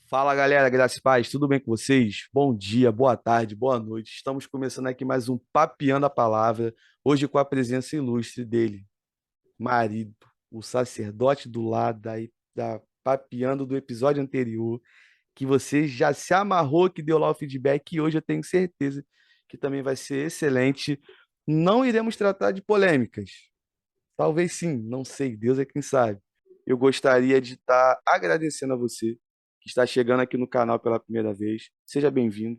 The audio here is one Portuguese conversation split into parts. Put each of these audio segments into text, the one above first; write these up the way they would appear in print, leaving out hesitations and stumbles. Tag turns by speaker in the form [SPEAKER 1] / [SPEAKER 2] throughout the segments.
[SPEAKER 1] Fala galera, graça e paz, tudo bem com vocês? Bom dia, boa tarde, boa noite. Estamos começando aqui mais um Papeando a Palavra, hoje com a presença ilustre dele, marido, o sacerdote do lado da Papeando do episódio anterior, que você já se amarrou, que deu lá o feedback, e hoje eu tenho certeza que também vai ser excelente. Não iremos tratar de polêmicas, talvez sim, não sei, Deus é quem sabe. Eu gostaria de estar agradecendo a você que está chegando aqui no canal pela primeira vez. Seja bem-vindo.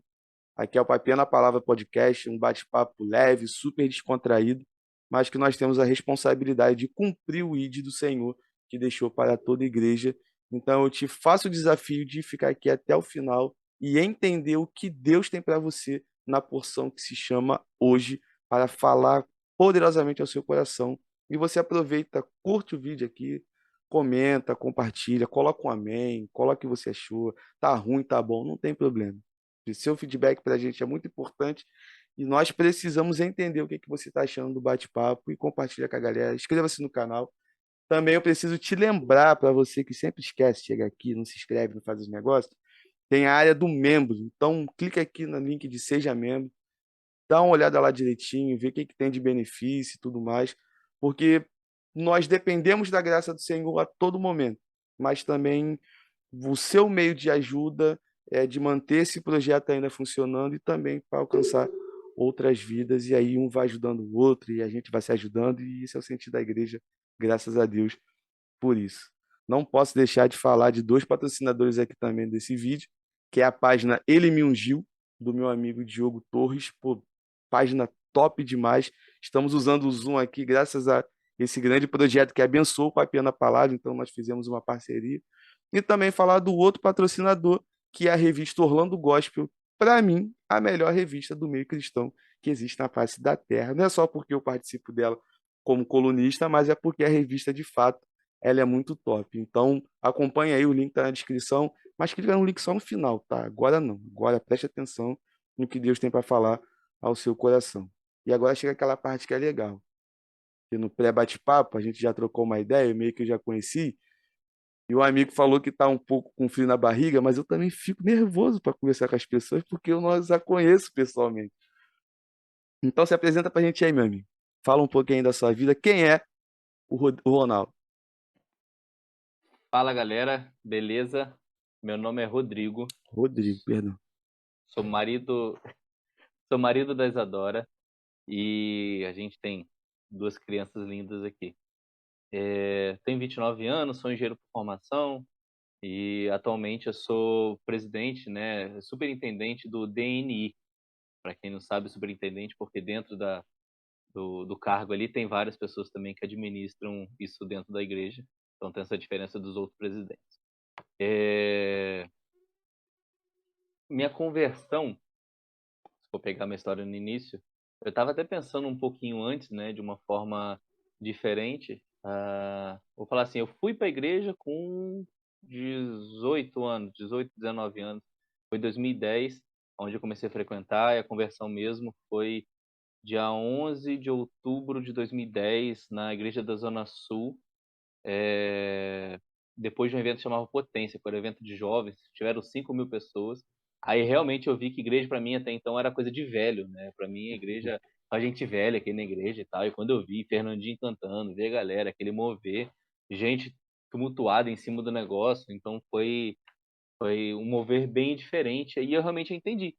[SPEAKER 1] Aqui é o Papiando na Palavra Podcast, um bate-papo leve, super descontraído, mas que nós temos a responsabilidade de cumprir o ID do Senhor que deixou para toda a igreja. Então eu te faço o desafio de ficar aqui até o final e entender o que Deus tem para você na porção que se chama hoje, para falar poderosamente ao seu coração. E você aproveita, curte o vídeo aqui, comenta, compartilha, coloca um amém, coloca o que você achou, tá ruim, tá bom, não tem problema. O seu feedback para a gente é muito importante e nós precisamos entender o que você está achando do bate-papo e compartilha com a galera. Inscreva-se no canal. Também eu preciso te lembrar, para você que sempre esquece, chega aqui, não se inscreve, não faz os negócios, tem a área do membro. Então, clica aqui no link de Seja Membro, dá uma olhada lá direitinho, vê o que tem de benefício e tudo mais, porque nós dependemos da graça do Senhor a todo momento, mas também o seu meio de ajuda é de manter esse projeto ainda funcionando e também para alcançar outras vidas, e aí um vai ajudando o outro e a gente vai se ajudando, e isso é o sentido da igreja, graças a Deus por isso. Não posso deixar de falar de dois patrocinadores aqui também desse vídeo, que é a página Ele Me Ungiu, do meu amigo Diogo Torres. Pô, página top demais. Estamos usando o Zoom aqui graças a esse grande projeto que abençoou o Papiando a Palavra, então nós fizemos uma parceria. E também falar do outro patrocinador, que é a revista Orlando Gospel, para mim, a melhor revista do meio cristão que existe na face da Terra. Não é só porque eu participo dela como colunista, mas é porque a revista, de fato, ela é muito top. Então, acompanha aí, o link está na descrição, mas clica no link só no final, tá? Agora não. Agora preste atenção no que Deus tem para falar ao seu coração. E agora chega aquela parte que é legal. Que no pré-bate-papo, a gente já trocou uma ideia, meio que eu já conheci, e o amigo falou que está um pouco com frio na barriga, mas eu também fico nervoso para conversar com as pessoas, porque eu não as conheço pessoalmente. Então se apresenta para a gente aí, meu amigo. Fala um pouquinho da sua vida. Quem é o Ronaldo?
[SPEAKER 2] Fala galera, beleza? Meu nome é Rodrigo,
[SPEAKER 1] Rodrigo, perdão.
[SPEAKER 2] sou marido, sou marido da Isadora e a gente tem duas crianças lindas aqui. Tenho 29 anos, sou engenheiro por formação e atualmente eu sou presidente, né, superintendente do DNI. Para quem não sabe, superintendente, porque dentro do cargo ali tem várias pessoas também que administram isso dentro da igreja, então tem essa diferença dos outros presidentes. Minha conversão, se for pegar minha história no início, eu estava até pensando um pouquinho antes, né, de uma forma diferente. Vou falar assim, eu fui para a igreja com 18 anos, 18, 19 anos. Foi 2010, onde eu comecei a frequentar, e a conversão mesmo foi dia 11 de outubro de 2010, na igreja da Zona Sul, depois de um evento que chamava Potência, que era um evento de jovens, tiveram 5.000 pessoas. Aí realmente eu vi que igreja para mim até então era coisa de velho, né? Para mim a igreja, a gente velha aqui na igreja e tal. E quando eu vi Fernandinho cantando, ver a galera, aquele mover, gente tumultuada em cima do negócio, então foi um mover bem diferente. E eu realmente entendi.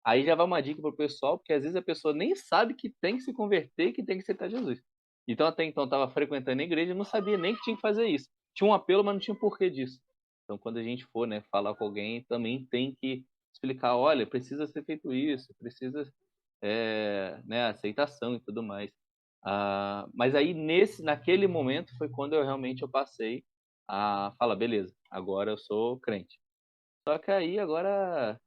[SPEAKER 2] Aí já vai uma dica pro pessoal, porque às vezes a pessoa nem sabe que tem que se converter, que tem que aceitar Jesus. Então até então estava frequentando a igreja e não sabia nem que tinha que fazer isso. Tinha um apelo, mas não tinha porquê disso. Então quando a gente for, né, falar com alguém, também tem que explicar, olha, precisa ser feito isso, precisa, né, aceitação e tudo mais. Mas aí naquele momento foi quando eu realmente eu passei a falar, beleza, agora eu sou crente. Só que aí agora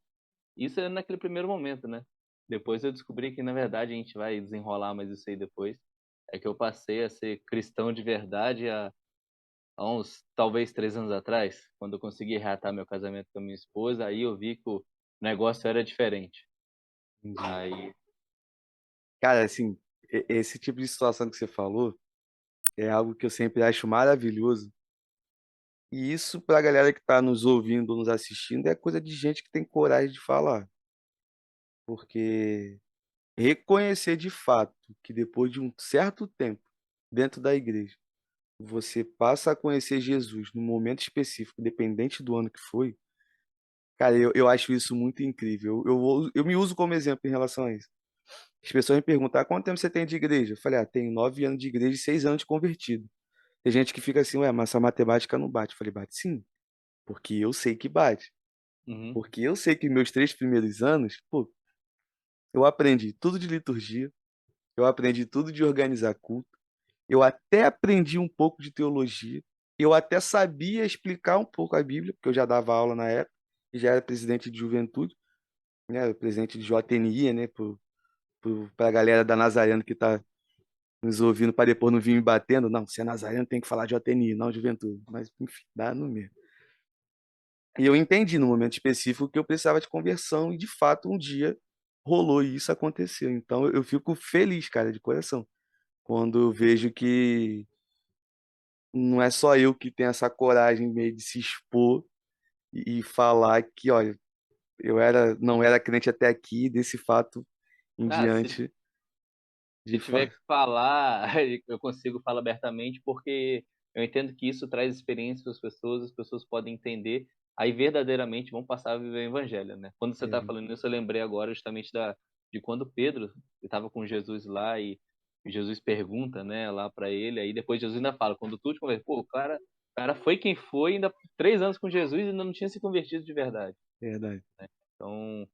[SPEAKER 2] isso é naquele primeiro momento, né? Depois eu descobri que, na verdade, a gente vai desenrolar mais isso aí depois. É que eu passei a ser cristão de verdade há uns, talvez, 3 anos atrás, quando eu consegui reatar meu casamento com a minha esposa, aí eu vi que o negócio era diferente.
[SPEAKER 1] Entendi.
[SPEAKER 2] Aí,
[SPEAKER 1] Cara, assim, esse tipo de situação que você falou é algo que eu sempre acho maravilhoso, E isso, para a galera que está nos ouvindo, nos assistindo, é coisa de gente que tem coragem de falar. Porque reconhecer de fato que depois de um certo tempo dentro da igreja, você passa a conhecer Jesus num momento específico, dependente do ano que foi, cara, eu acho isso muito incrível. Eu me uso como exemplo em relação a isso. As pessoas me perguntam, quanto tempo você tem de igreja? Eu falei, tenho 9 anos de igreja e 6 anos de convertido. Tem gente que fica assim, ué, mas essa matemática não bate. Eu falei, bate sim, porque eu sei que bate.
[SPEAKER 2] Uhum.
[SPEAKER 1] Porque eu sei que meus 3 primeiros anos, pô, eu aprendi tudo de liturgia, eu aprendi tudo de organizar culto, eu até aprendi um pouco de teologia, eu até sabia explicar um pouco a Bíblia, porque eu já dava aula na época, e já era presidente de juventude, né, presidente de JNI, né, para a galera da Nazareno que está nos ouvindo, para depois não vir me batendo. Não, se é Nazareno tem que falar de JNI, não juventude. Mas, enfim, dá no mesmo. E eu entendi no momento específico que eu precisava de conversão, e de fato um dia rolou e isso aconteceu. Então eu fico feliz, cara, de coração, quando eu vejo que não é só eu que tenho essa coragem meio de se expor e falar que, olha, não era crente até aqui, desse fato em
[SPEAKER 2] Ah, se,
[SPEAKER 1] diante, de
[SPEAKER 2] se tiver
[SPEAKER 1] fato.
[SPEAKER 2] que falar, eu consigo falar abertamente, porque eu entendo que isso traz experiência para as pessoas podem entender, aí verdadeiramente vão passar a viver o evangelho, né? Quando você está
[SPEAKER 1] É,
[SPEAKER 2] falando isso, eu lembrei agora justamente de quando Pedro estava com Jesus lá e Jesus pergunta, né, lá para ele, aí depois Jesus ainda fala, quando tu te converte, pô, o cara foi quem foi, ainda 3 anos com Jesus e ainda não tinha se convertido de verdade.
[SPEAKER 1] verdade.
[SPEAKER 2] Então,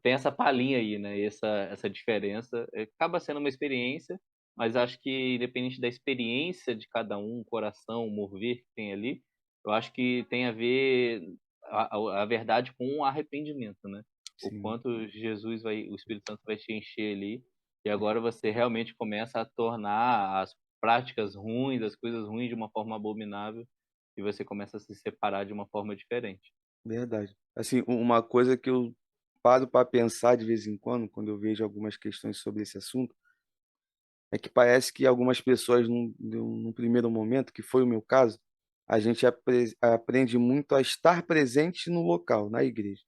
[SPEAKER 2] tem essa palhinha aí, né? Essa diferença. Acaba sendo uma experiência, mas acho que independente da experiência de cada um, o coração, o mover que tem ali, eu acho que tem a ver a verdade com o arrependimento, né? O
[SPEAKER 1] Sim,
[SPEAKER 2] quanto o Espírito Santo vai te encher ali, e agora você realmente começa a tornar as práticas ruins, as coisas ruins de uma forma abominável, e você começa a se separar de uma forma diferente.
[SPEAKER 1] verdade. Assim, uma coisa que eu paro para pensar de vez em quando eu vejo algumas questões sobre esse assunto, é que parece que algumas pessoas, num primeiro momento, que foi o meu caso, a gente aprende muito a estar presente no local, na igreja.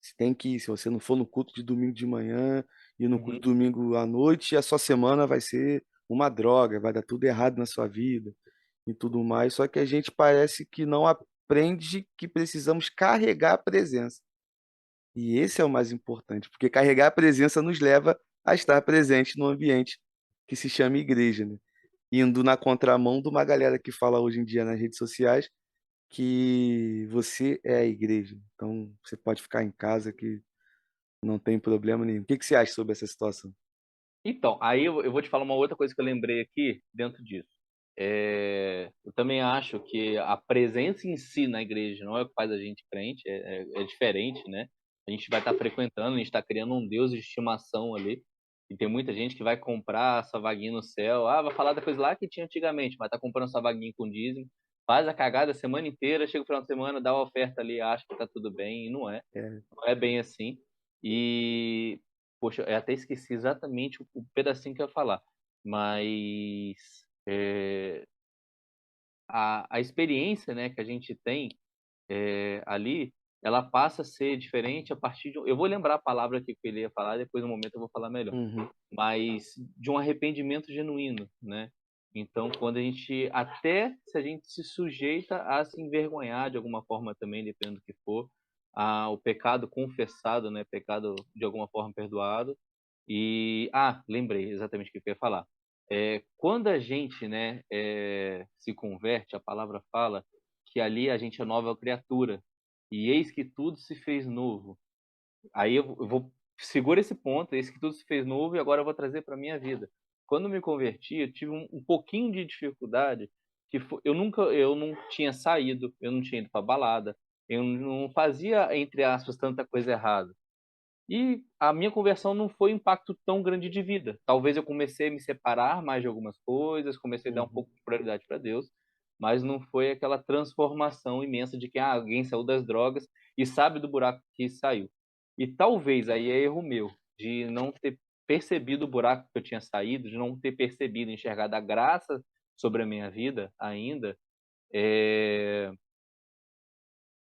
[SPEAKER 1] Você tem que ir, se você não for no culto de domingo de manhã e no culto
[SPEAKER 2] Uhum.
[SPEAKER 1] de domingo à noite, a sua semana vai ser uma droga, vai dar tudo errado na sua vida e tudo mais. Só que a gente parece que não aprende que precisamos carregar a presença. E esse é o mais importante, porque carregar a presença nos leva a estar presente no ambiente que se chama igreja, né? Indo na contramão de uma galera que fala hoje em dia nas redes sociais que você é a igreja. Então, você pode ficar em casa que não tem problema nenhum. O que que você acha sobre essa situação?
[SPEAKER 2] Então, aí eu vou te falar uma outra coisa que eu lembrei aqui dentro disso. Eu também acho que a presença em si na igreja não é o que faz a gente crente, é diferente, né? A gente vai estar frequentando, a gente está criando um Deus de estimação ali. E tem muita gente que vai comprar essa vaguinha no céu. Ah, vai falar da coisa lá que tinha antigamente, mas tá comprando essa vaguinha com dízimo. Faz a cagada a semana inteira, chega o final de semana, dá a oferta ali, acha que tá tudo bem, e não é.
[SPEAKER 1] É,
[SPEAKER 2] Não é bem assim. E poxa, eu até esqueci exatamente o pedacinho que eu ia falar. Mas a experiência, né, que a gente tem ali, ela passa a ser diferente a partir de. Eu vou lembrar a palavra que ele ia falar, depois no momento eu vou falar melhor.
[SPEAKER 1] uhum,
[SPEAKER 2] Mas de um arrependimento genuíno, né? Então, quando a gente, até se a gente se sujeita a se envergonhar de alguma forma também, dependendo do que for, o pecado confessado, né? Pecado de alguma forma perdoado. Lembrei exatamente o que eu ia falar. Quando a gente, né, se converte, a palavra fala que ali a gente é nova criatura. E eis que tudo se fez novo. Aí eu vou segura esse ponto, eis que tudo se fez novo e agora eu vou trazer para minha vida. Quando eu me converti, eu tive um pouquinho de dificuldade eu não tinha saído, eu não tinha ido para balada, eu não fazia entre aspas tanta coisa errada. E a minha conversão não foi um impacto tão grande de vida. Talvez eu comecei a me separar mais de algumas coisas, comecei a dar um
[SPEAKER 1] uhum.
[SPEAKER 2] pouco de prioridade para Deus, mas não foi aquela transformação imensa de que alguém saiu das drogas e sabe do buraco que saiu. E talvez aí é erro meu, de não ter percebido o buraco que eu tinha saído, de não ter percebido, enxergado a graça sobre a minha vida ainda, é,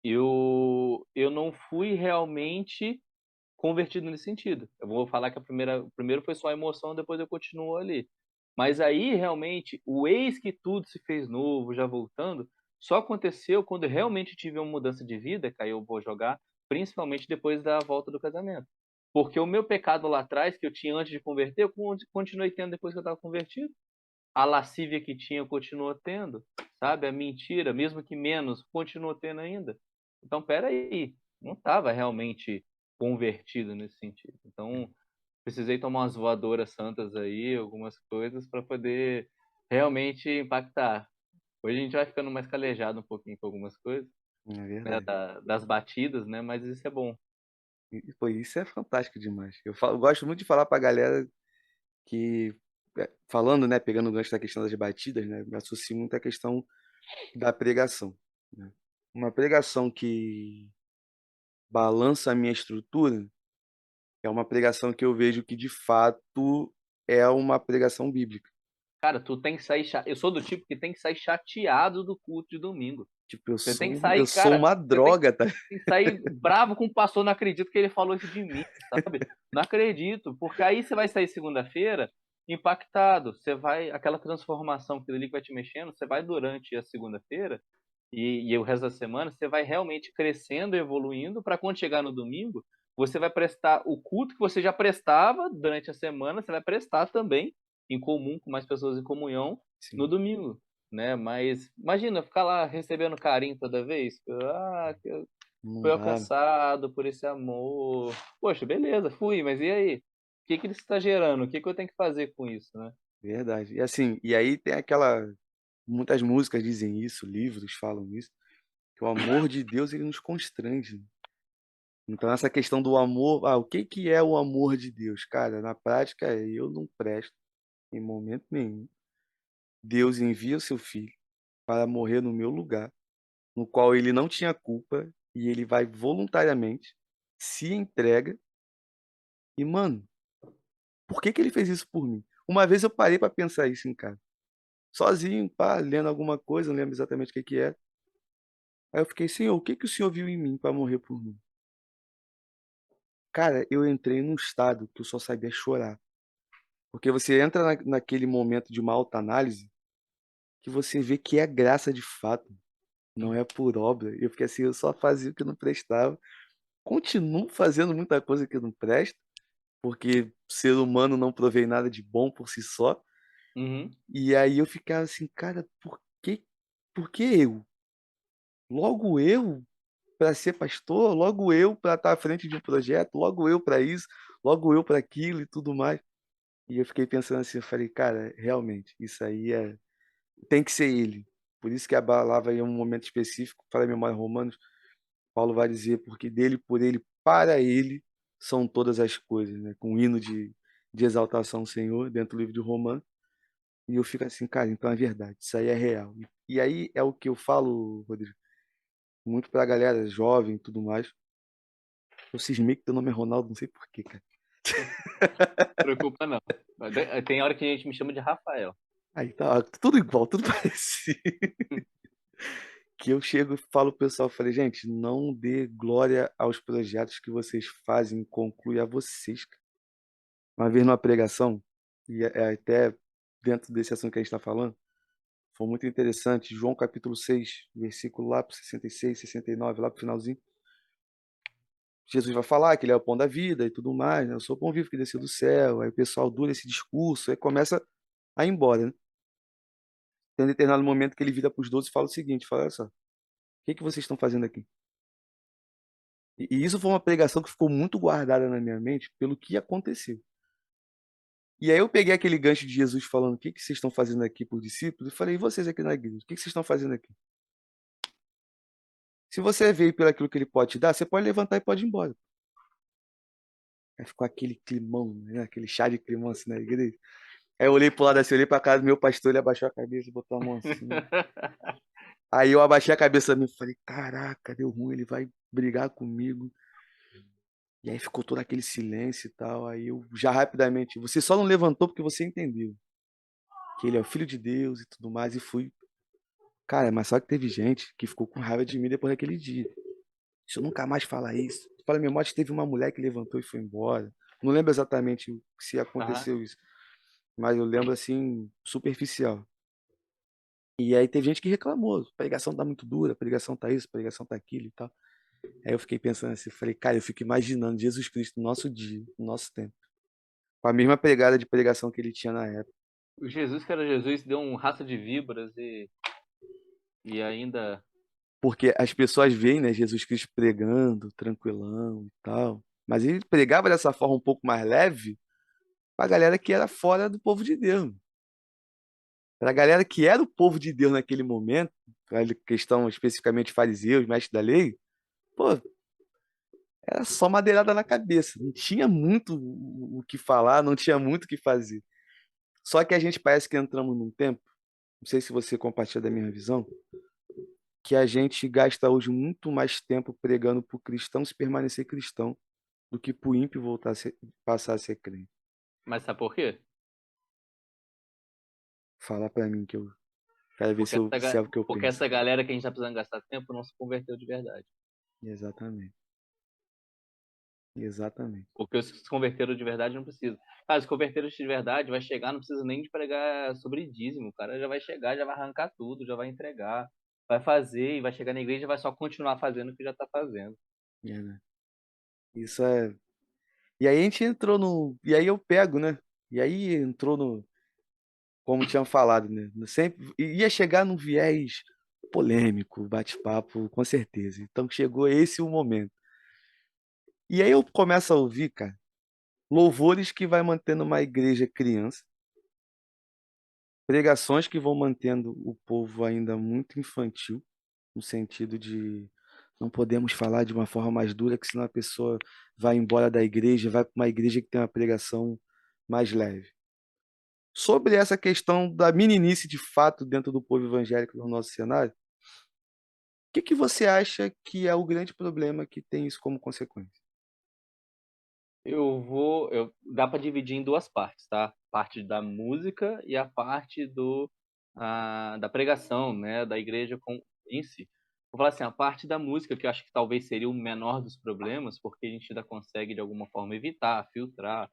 [SPEAKER 2] eu não fui realmente convertido nesse sentido. Eu vou falar que o primeiro foi só a emoção, depois eu continuo ali. Mas aí, realmente, o eis que tudo se fez novo, já voltando, só aconteceu quando eu realmente tive uma mudança de vida, que aí eu vou jogar, principalmente depois da volta do casamento. Porque o meu pecado lá atrás, que eu tinha antes de converter, eu continuei tendo depois que eu estava convertido. A lascívia que tinha, eu continuo tendo, sabe? A mentira, mesmo que menos, continuo tendo ainda. Então, peraí, não estava realmente convertido nesse sentido. Então, precisei tomar umas voadoras santas aí, algumas coisas, para poder realmente impactar. Hoje a gente vai ficando mais calejado um pouquinho com algumas coisas,
[SPEAKER 1] É
[SPEAKER 2] né,
[SPEAKER 1] verdade.
[SPEAKER 2] das batidas, né? Mas isso é bom.
[SPEAKER 1] Pô, isso é fantástico demais. Eu gosto muito de falar pra galera que, falando, né, pegando o gancho da questão das batidas, né, me associo muito à questão da pregação, né? Uma pregação que balança a minha estrutura é uma pregação que eu vejo que, de fato, é uma pregação bíblica.
[SPEAKER 2] Cara, tu tem que sair. Eu sou do tipo que tem que sair chateado do culto de domingo.
[SPEAKER 1] Tipo,
[SPEAKER 2] Você tem que
[SPEAKER 1] eu
[SPEAKER 2] sair,
[SPEAKER 1] sou
[SPEAKER 2] cara,
[SPEAKER 1] uma
[SPEAKER 2] você tem
[SPEAKER 1] droga, tá?
[SPEAKER 2] que sair bravo com o pastor, não acredito que ele falou isso de mim, sabe? Não acredito, porque aí você vai sair segunda-feira impactado, você vai, aquela transformação que ali vai te mexendo, você vai durante a segunda-feira e o resto da semana, você vai realmente crescendo, evoluindo, para quando chegar no domingo, você vai prestar o culto que você já prestava durante a semana, você vai prestar também em comum com mais pessoas em comunhão no
[SPEAKER 1] Sim,
[SPEAKER 2] domingo, né? Mas imagina ficar lá recebendo carinho toda vez. Ah, que eu
[SPEAKER 1] não
[SPEAKER 2] fui
[SPEAKER 1] dá,
[SPEAKER 2] alcançado por esse amor. Poxa, beleza, fui, mas e aí? O que que ele está gerando? O que que eu tenho que fazer com isso, né?
[SPEAKER 1] verdade. E assim, e aí tem aquela, muitas músicas dizem isso, livros falam isso, que o amor de Deus ele nos constrange, né? Então essa questão do amor, o que que é o amor de Deus? Cara, na prática eu não presto em momento nenhum. Deus envia o seu filho para morrer no meu lugar, no qual ele não tinha culpa e ele vai voluntariamente se entrega e, mano, por que que ele fez isso por mim? Uma vez eu parei para pensar isso em casa, sozinho, pá, lendo alguma coisa, não lembro exatamente o que que é. Aí eu fiquei, Senhor, o que que o Senhor viu em mim para morrer por mim? Cara, eu entrei num estado que eu só sabia chorar. Porque você entra naquele momento de uma autoanálise que você vê que é graça de fato, não é por obra. Eu fiquei assim, eu só fazia o que não prestava. Continuo fazendo muita coisa que não presta, porque ser humano não provém nada de bom por si só.
[SPEAKER 2] Uhum,
[SPEAKER 1] E aí eu ficava assim, cara, por que eu? Logo eu para ser pastor, logo eu para estar à frente de um projeto, logo eu para isso, logo eu para aquilo e tudo mais. E eu fiquei pensando assim, eu falei, cara, realmente, isso aí tem que ser ele. Por isso que a palavra em um momento específico, para a memória Romanos, Paulo vai dizer, porque dele, por ele, para ele são todas as coisas, né? Com um hino de exaltação ao Senhor dentro do livro de Romanos. E eu fico assim, cara, então é verdade, isso aí é real. E aí é o que eu falo, Rodrigo, muito pra galera jovem e tudo mais. Eu cismei que teu nome é Ronaldo, não sei por quê, cara.
[SPEAKER 2] preocupa não. Tem hora que a gente me chama de Rafael.
[SPEAKER 1] Aí tá tudo igual, tudo parecido. Que eu chego e falo pro pessoal, falei, gente, não dê glória aos projetos que vocês fazem, conclui a vocês, cara. Uma vez numa pregação, e é até dentro desse assunto que a gente está falando, foi muito interessante, João capítulo 6 versículo lá pro 66, 69, lá pro finalzinho, Jesus vai falar que ele é o pão da vida e tudo mais, né? Eu sou o pão vivo que desceu do céu, aí o pessoal dura esse discurso, aí começa a ir embora, né? Tem um determinado momento que ele vira para os 12 e fala o seguinte, fala, olha só, o que que vocês estão fazendo aqui? E isso foi uma pregação que ficou muito guardada na minha mente pelo que aconteceu. E aí eu peguei aquele gancho de Jesus falando, o que que vocês estão fazendo aqui por discípulos? E falei, e vocês aqui na igreja, o que que vocês estão fazendo aqui? Se você veio pelo aquilo que ele pode te dar, você pode levantar e pode ir embora. Aí ficou aquele climão, né? Aquele chá de climão assim na igreja. Aí eu olhei pro lado assim, olhei pra casa do meu pastor, ele abaixou a cabeça e botou a mão assim. Aí eu abaixei a cabeça também e falei, caraca, deu ruim, ele vai brigar comigo. E aí ficou todo aquele silêncio e tal. Aí eu já rapidamente, você só não levantou porque você entendeu que ele é o filho de Deus e tudo mais, e fui. Cara, mas só que teve gente que ficou com raiva de mim depois daquele dia. Deixa eu nunca mais falar isso. Fala, minha morte, teve uma mulher que levantou e foi embora. Não lembro exatamente se
[SPEAKER 2] Aham.
[SPEAKER 1] aconteceu isso, mas eu lembro assim, superficial. E aí teve gente que reclamou, a pregação tá muito dura, a pregação tá isso, a pregação tá aquilo e tal. Aí eu fiquei pensando assim, falei, cara, eu fico imaginando Jesus Cristo no nosso dia, no nosso tempo, com a mesma pegada de pregação que ele tinha na época.
[SPEAKER 2] O Jesus que era Jesus deu um raça de víboras e ainda.
[SPEAKER 1] Porque as pessoas veem, né, Jesus Cristo pregando, tranquilão e tal, mas ele pregava dessa forma um pouco mais leve pra galera que era fora do povo de Deus. Pra galera que era o povo de Deus naquele momento, a questão especificamente fariseus, mestres da lei, pô, era só madeirada na cabeça. Não tinha muito o que falar, não tinha muito o que fazer. Só que a gente parece que entramos num tempo, não sei se você compartilha da minha visão, que a gente gasta hoje muito mais tempo pregando para o cristão se permanecer cristão do que para o ímpio voltar a passar a ser crente.
[SPEAKER 2] Mas sabe por quê?
[SPEAKER 1] Fala para mim que eu quero ver
[SPEAKER 2] Porque
[SPEAKER 1] se é o que eu
[SPEAKER 2] porque
[SPEAKER 1] penso.
[SPEAKER 2] essa galera que a gente tá precisando gastar tempo não se converteu de verdade.
[SPEAKER 1] Exatamente. Exatamente.
[SPEAKER 2] Porque os que se converteram de verdade não precisam. Cara, os converteiros de verdade vai chegar, não precisa nem de pregar sobre dízimo. O cara já vai chegar, já vai arrancar tudo, já vai entregar, vai fazer e vai chegar na igreja e vai só continuar fazendo o que já tá fazendo.
[SPEAKER 1] É, né? Isso é. E aí a gente entrou no. E aí eu pego, né? E aí entrou no. Como tinham falado, né? Sempre ia chegar num viés polêmico, bate-papo, com certeza. Então chegou esse o momento. E aí eu começo a ouvir, cara, louvores que vai mantendo uma igreja criança, pregações que vão mantendo o povo ainda muito infantil, no sentido de não podemos falar de uma forma mais dura, que senão a pessoa vai embora da igreja, vai para uma igreja que tem uma pregação mais leve. Sobre essa questão da meninice de fato dentro do povo evangélico no nosso cenário, o que que você acha que é o grande problema que tem isso como consequência?
[SPEAKER 2] Dá para dividir em duas partes, tá? Parte da música e a parte da pregação, né, da igreja em si. Vou falar assim, a parte da música, que eu acho que talvez seria o menor dos problemas, porque a gente ainda consegue de alguma forma evitar, filtrar,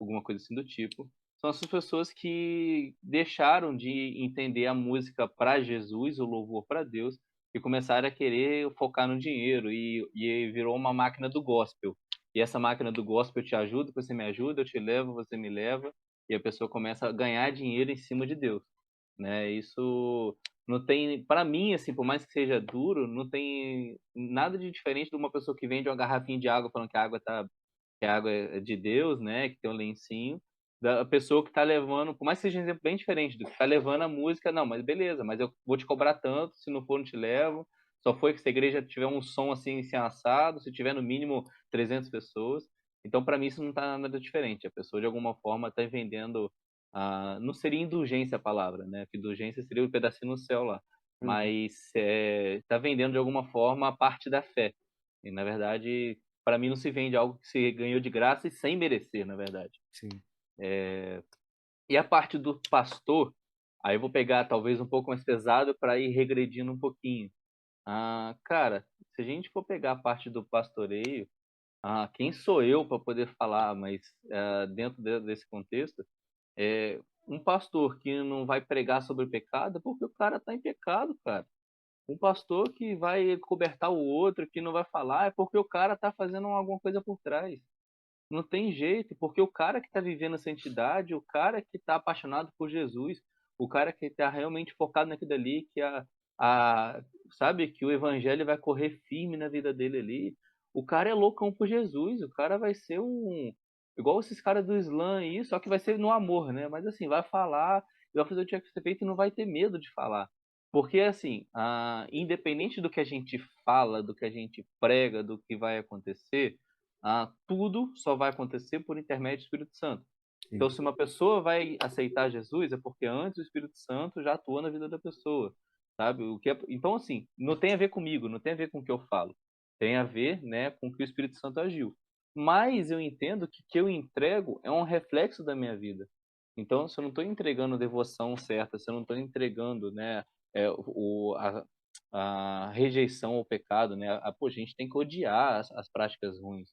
[SPEAKER 2] alguma coisa assim do tipo. São essas pessoas que deixaram de entender a música para Jesus, o louvor para Deus, e começaram a querer focar no dinheiro e virou uma máquina do gospel. E essa máquina do gospel, eu te ajudo, você me ajuda, eu te levo, você me leva, e a pessoa começa a ganhar dinheiro em cima de Deus, né? Isso não tem, para mim, assim, por mais que seja duro, não tem nada de diferente de uma pessoa que vende uma garrafinha de água falando que a água é de Deus, né? Que tem um lencinho, da pessoa que está levando, por mais que seja um exemplo bem diferente, do que está levando a música, não, mas beleza, mas eu vou te cobrar tanto, se não for, não te levo. Só foi que se a igreja tiver um som assim assado, se tiver no mínimo 300 pessoas. Então, para mim, isso não está nada diferente. A pessoa, de alguma forma, está vendendo. Não seria indulgência a palavra, né? Porque indulgência seria o pedacinho no céu lá.
[SPEAKER 1] Uhum,
[SPEAKER 2] Mas está vendendo, de alguma forma, a parte da fé. E, na verdade, para mim, não se vende algo que se ganhou de graça e sem merecer, na verdade.
[SPEAKER 1] sim.
[SPEAKER 2] E a parte do pastor, aí eu vou pegar talvez um pouco mais pesado para ir regredindo um pouquinho. Cara, se a gente for pegar a parte do pastoreio, quem sou eu para poder falar, mas dentro desse contexto, um pastor que não vai pregar sobre pecado é porque o cara está em pecado, cara. Um pastor que vai cobertar o outro, que não vai falar, é porque o cara está fazendo alguma coisa por trás. Não tem jeito, porque o cara que está vivendo a santidade, o cara que está apaixonado por Jesus, o cara que está realmente focado naquilo ali, a, sabe, que o evangelho vai correr firme na vida dele ali, o cara é loucão por Jesus, o cara vai ser igual esses caras do Islã aí, só que vai ser no amor, né? Mas assim, vai falar, vai fazer o que tinha que ser feito e não vai ter medo de falar. Porque assim, independente do que a gente fala, do que a gente prega, do que vai acontecer, tudo só vai acontecer por intermédio do Espírito Santo. Então,
[SPEAKER 1] Sim.
[SPEAKER 2] se uma pessoa vai aceitar Jesus, é porque antes o Espírito Santo já atua na vida da pessoa, sabe? Então, assim, não tem a ver comigo, não tem a ver com o que eu falo, tem a ver, né, com o que o Espírito Santo agiu. Mas eu entendo que o que eu entrego é um reflexo da minha vida. Então, se eu não estou entregando a devoção certa, se eu não estou entregando, né, a rejeição ao pecado, né? Pô, a gente tem que odiar as práticas ruins.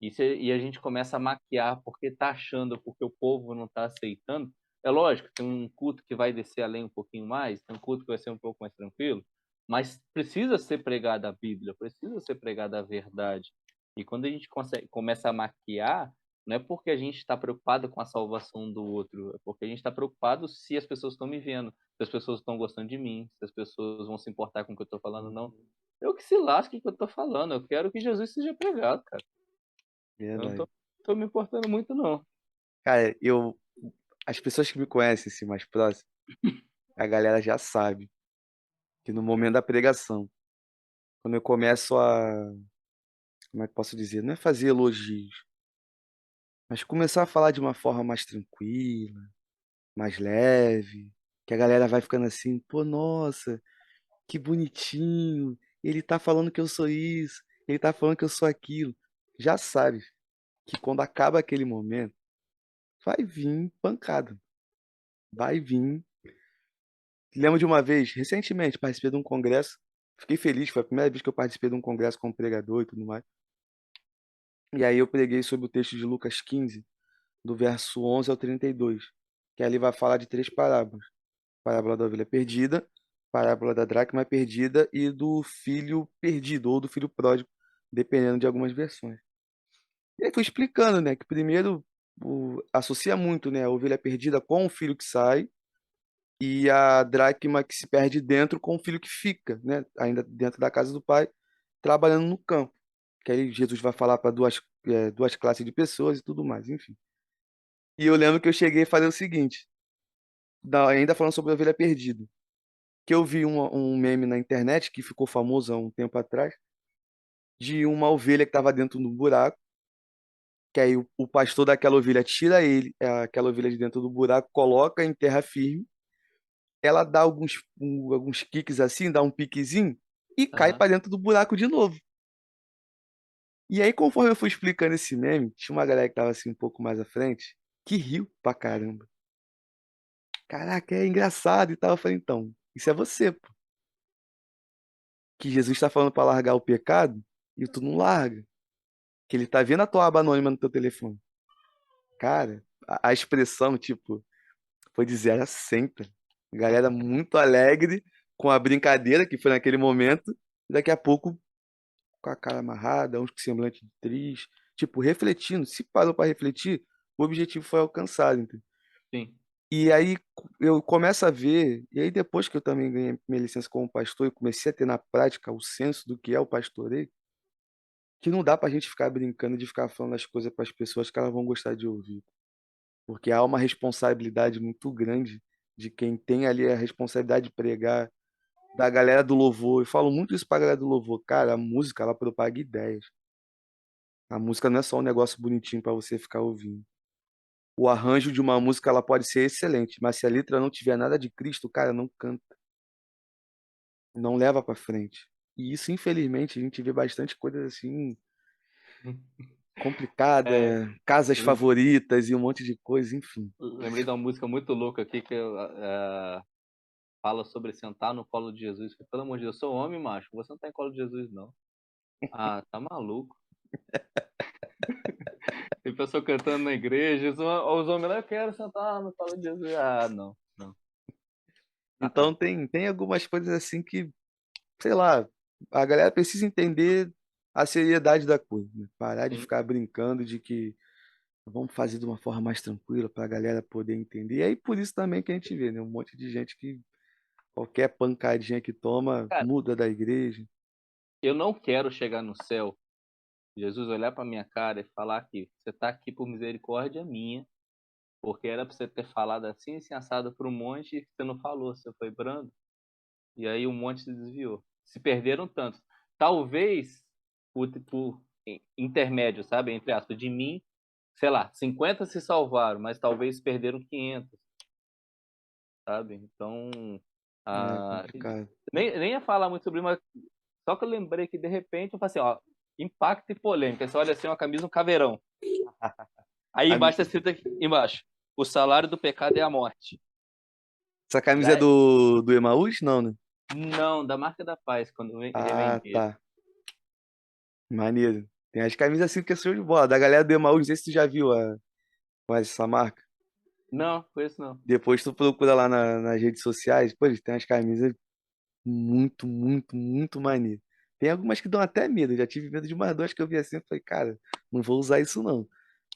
[SPEAKER 2] E a gente começa a maquiar porque tá achando, porque o povo não tá aceitando. É lógico, tem um culto que vai descer além um pouquinho mais, tem um culto que vai ser um pouco mais tranquilo, mas precisa ser pregada a Bíblia, precisa ser pregada a verdade. E quando a gente começa a maquiar, não é porque a gente está preocupado com a salvação do outro, é porque a gente está preocupado se as pessoas estão me vendo, se as pessoas estão gostando de mim, se as pessoas vão se importar com o que eu estou falando ou não. Eu que se lasque o que eu estou falando, eu quero que Jesus seja pregado, cara. Eu não
[SPEAKER 1] Verdade.
[SPEAKER 2] tô me importando muito, não.
[SPEAKER 1] Cara, as pessoas que me conhecem, assim, mais próximo, a galera já sabe que no momento da pregação, quando eu começo como é que eu posso dizer? Não é fazer elogios, mas começar a falar de uma forma mais tranquila, mais leve, que a galera vai ficando assim, pô, nossa, que bonitinho, ele tá falando que eu sou isso, ele tá falando que eu sou aquilo. Já sabe que quando acaba aquele momento, vai vir pancada, vai vir. Lembro de uma vez, recentemente, participei de um congresso, fiquei feliz, foi a primeira vez que eu participei de um congresso como pregador e tudo mais. E aí eu preguei sobre o texto de Lucas 15, do verso 11 ao 32, que ali vai falar de três parábolas. Parábola da ovelha perdida, parábola da dracma perdida e do filho perdido, ou do filho pródigo, dependendo de algumas versões. E aí fui explicando, né, que primeiro associa muito, né, a ovelha perdida com o filho que sai e a dracma que se perde dentro com o filho que fica, né, ainda dentro da casa do pai, trabalhando no campo. Que aí Jesus vai falar para duas classes de pessoas e tudo mais, enfim. E eu lembro que eu cheguei a fazer o seguinte, ainda falando sobre a ovelha perdida, que eu vi um meme na internet que ficou famoso há um tempo atrás, de uma ovelha que estava dentro do buraco, que aí o pastor daquela ovelha tira aquela ovelha de dentro do buraco, coloca em terra firme, ela dá alguns kicks assim, dá um piquezinho e cai
[SPEAKER 2] Aham.
[SPEAKER 1] para dentro do buraco de novo. E aí, conforme eu fui explicando esse meme, tinha uma galera que tava assim um pouco mais à frente, que riu pra caramba. Caraca, é engraçado e tal. Eu falei, então, isso é você, pô. Que Jesus tá falando pra largar o pecado e tu não larga. Que ele tá vendo a tua aba anônima no teu telefone. Cara, a expressão, tipo, foi de 0 a 100, cara. Galera muito alegre com a brincadeira que foi naquele momento. E daqui a pouco, com a cara amarrada, uns com semblante triste. Tipo, refletindo. Se parou pra refletir, o objetivo foi alcançado, entendeu?
[SPEAKER 2] Sim.
[SPEAKER 1] E aí eu começo a ver, e aí depois que eu também ganhei minha licença como pastor e comecei a ter na prática o senso do que é o pastoreio, que não dá pra gente ficar brincando de ficar falando as coisas para as pessoas que elas vão gostar de ouvir. Porque há uma responsabilidade muito grande de quem tem ali a responsabilidade de pregar, da galera do louvor. Eu falo muito isso pra galera do louvor. Cara, a música, ela propaga ideias. A música não é só um negócio bonitinho para você ficar ouvindo. O arranjo de uma música, ela pode ser excelente, mas se a letra não tiver nada de Cristo, cara, não canta, não leva para frente. E isso, infelizmente, a gente vê bastante coisas assim complicada,
[SPEAKER 2] É,
[SPEAKER 1] casas
[SPEAKER 2] lem-
[SPEAKER 1] favoritas e um monte de coisa, enfim.
[SPEAKER 2] lembrei de uma música muito louca aqui que fala sobre sentar no colo de Jesus. Pelo amor de Deus, eu sou homem, macho. Você não tá em colo de Jesus, não. Ah, tá maluco. Tem pessoa cantando na igreja, os homens lá, eu quero sentar no colo de Jesus. Ah, não, não. Ah,
[SPEAKER 1] Então tem algumas coisas assim que, sei lá, a galera precisa entender a seriedade da coisa, né? Parar de
[SPEAKER 2] sim.
[SPEAKER 1] ficar brincando de que vamos fazer de uma forma mais tranquila para a galera poder entender. E aí por isso também que a gente vê, né? Um monte de gente que qualquer pancadinha que toma
[SPEAKER 2] Cara,
[SPEAKER 1] muda da igreja.
[SPEAKER 2] eu não quero chegar no céu, Jesus olhar pra minha cara e falar que você tá aqui por misericórdia minha, porque era pra você ter falado assim, assim, assado para um monte e você não falou, você foi brando. E aí um monte se desviou. Se perderam tantos. Talvez por intermédio, sabe? Entre aspas, de mim, sei lá, 50 se salvaram, mas talvez perderam 500, sabe? Então,
[SPEAKER 1] É
[SPEAKER 2] ah,
[SPEAKER 1] complicado.
[SPEAKER 2] nem ia falar muito sobre, mas só que eu lembrei que de repente eu falei assim, ó, impacto e polêmica. Você olha assim, uma camisa, um caveirão. Aí
[SPEAKER 1] A
[SPEAKER 2] embaixo
[SPEAKER 1] mi-
[SPEAKER 2] tá escrito aqui, embaixo, o salário do pecado é a morte.
[SPEAKER 1] Essa camisa é
[SPEAKER 2] Já
[SPEAKER 1] do Emaús? Não, né?
[SPEAKER 2] não, da marca da Paz, quando
[SPEAKER 1] Ah,
[SPEAKER 2] revendia.
[SPEAKER 1] tá. Maneiro. Tem as camisas assim que é show de bola. Da galera do Emaús, não sei se tu já viu essa marca.
[SPEAKER 2] Não, conheço não.
[SPEAKER 1] Depois tu procura lá nas redes sociais. Pô, eles têm umas camisas muito, muito, muito maneiras. Tem algumas que dão até medo. Eu já tive medo de umas duas que eu vi assim. Eu falei, cara, não vou usar isso não.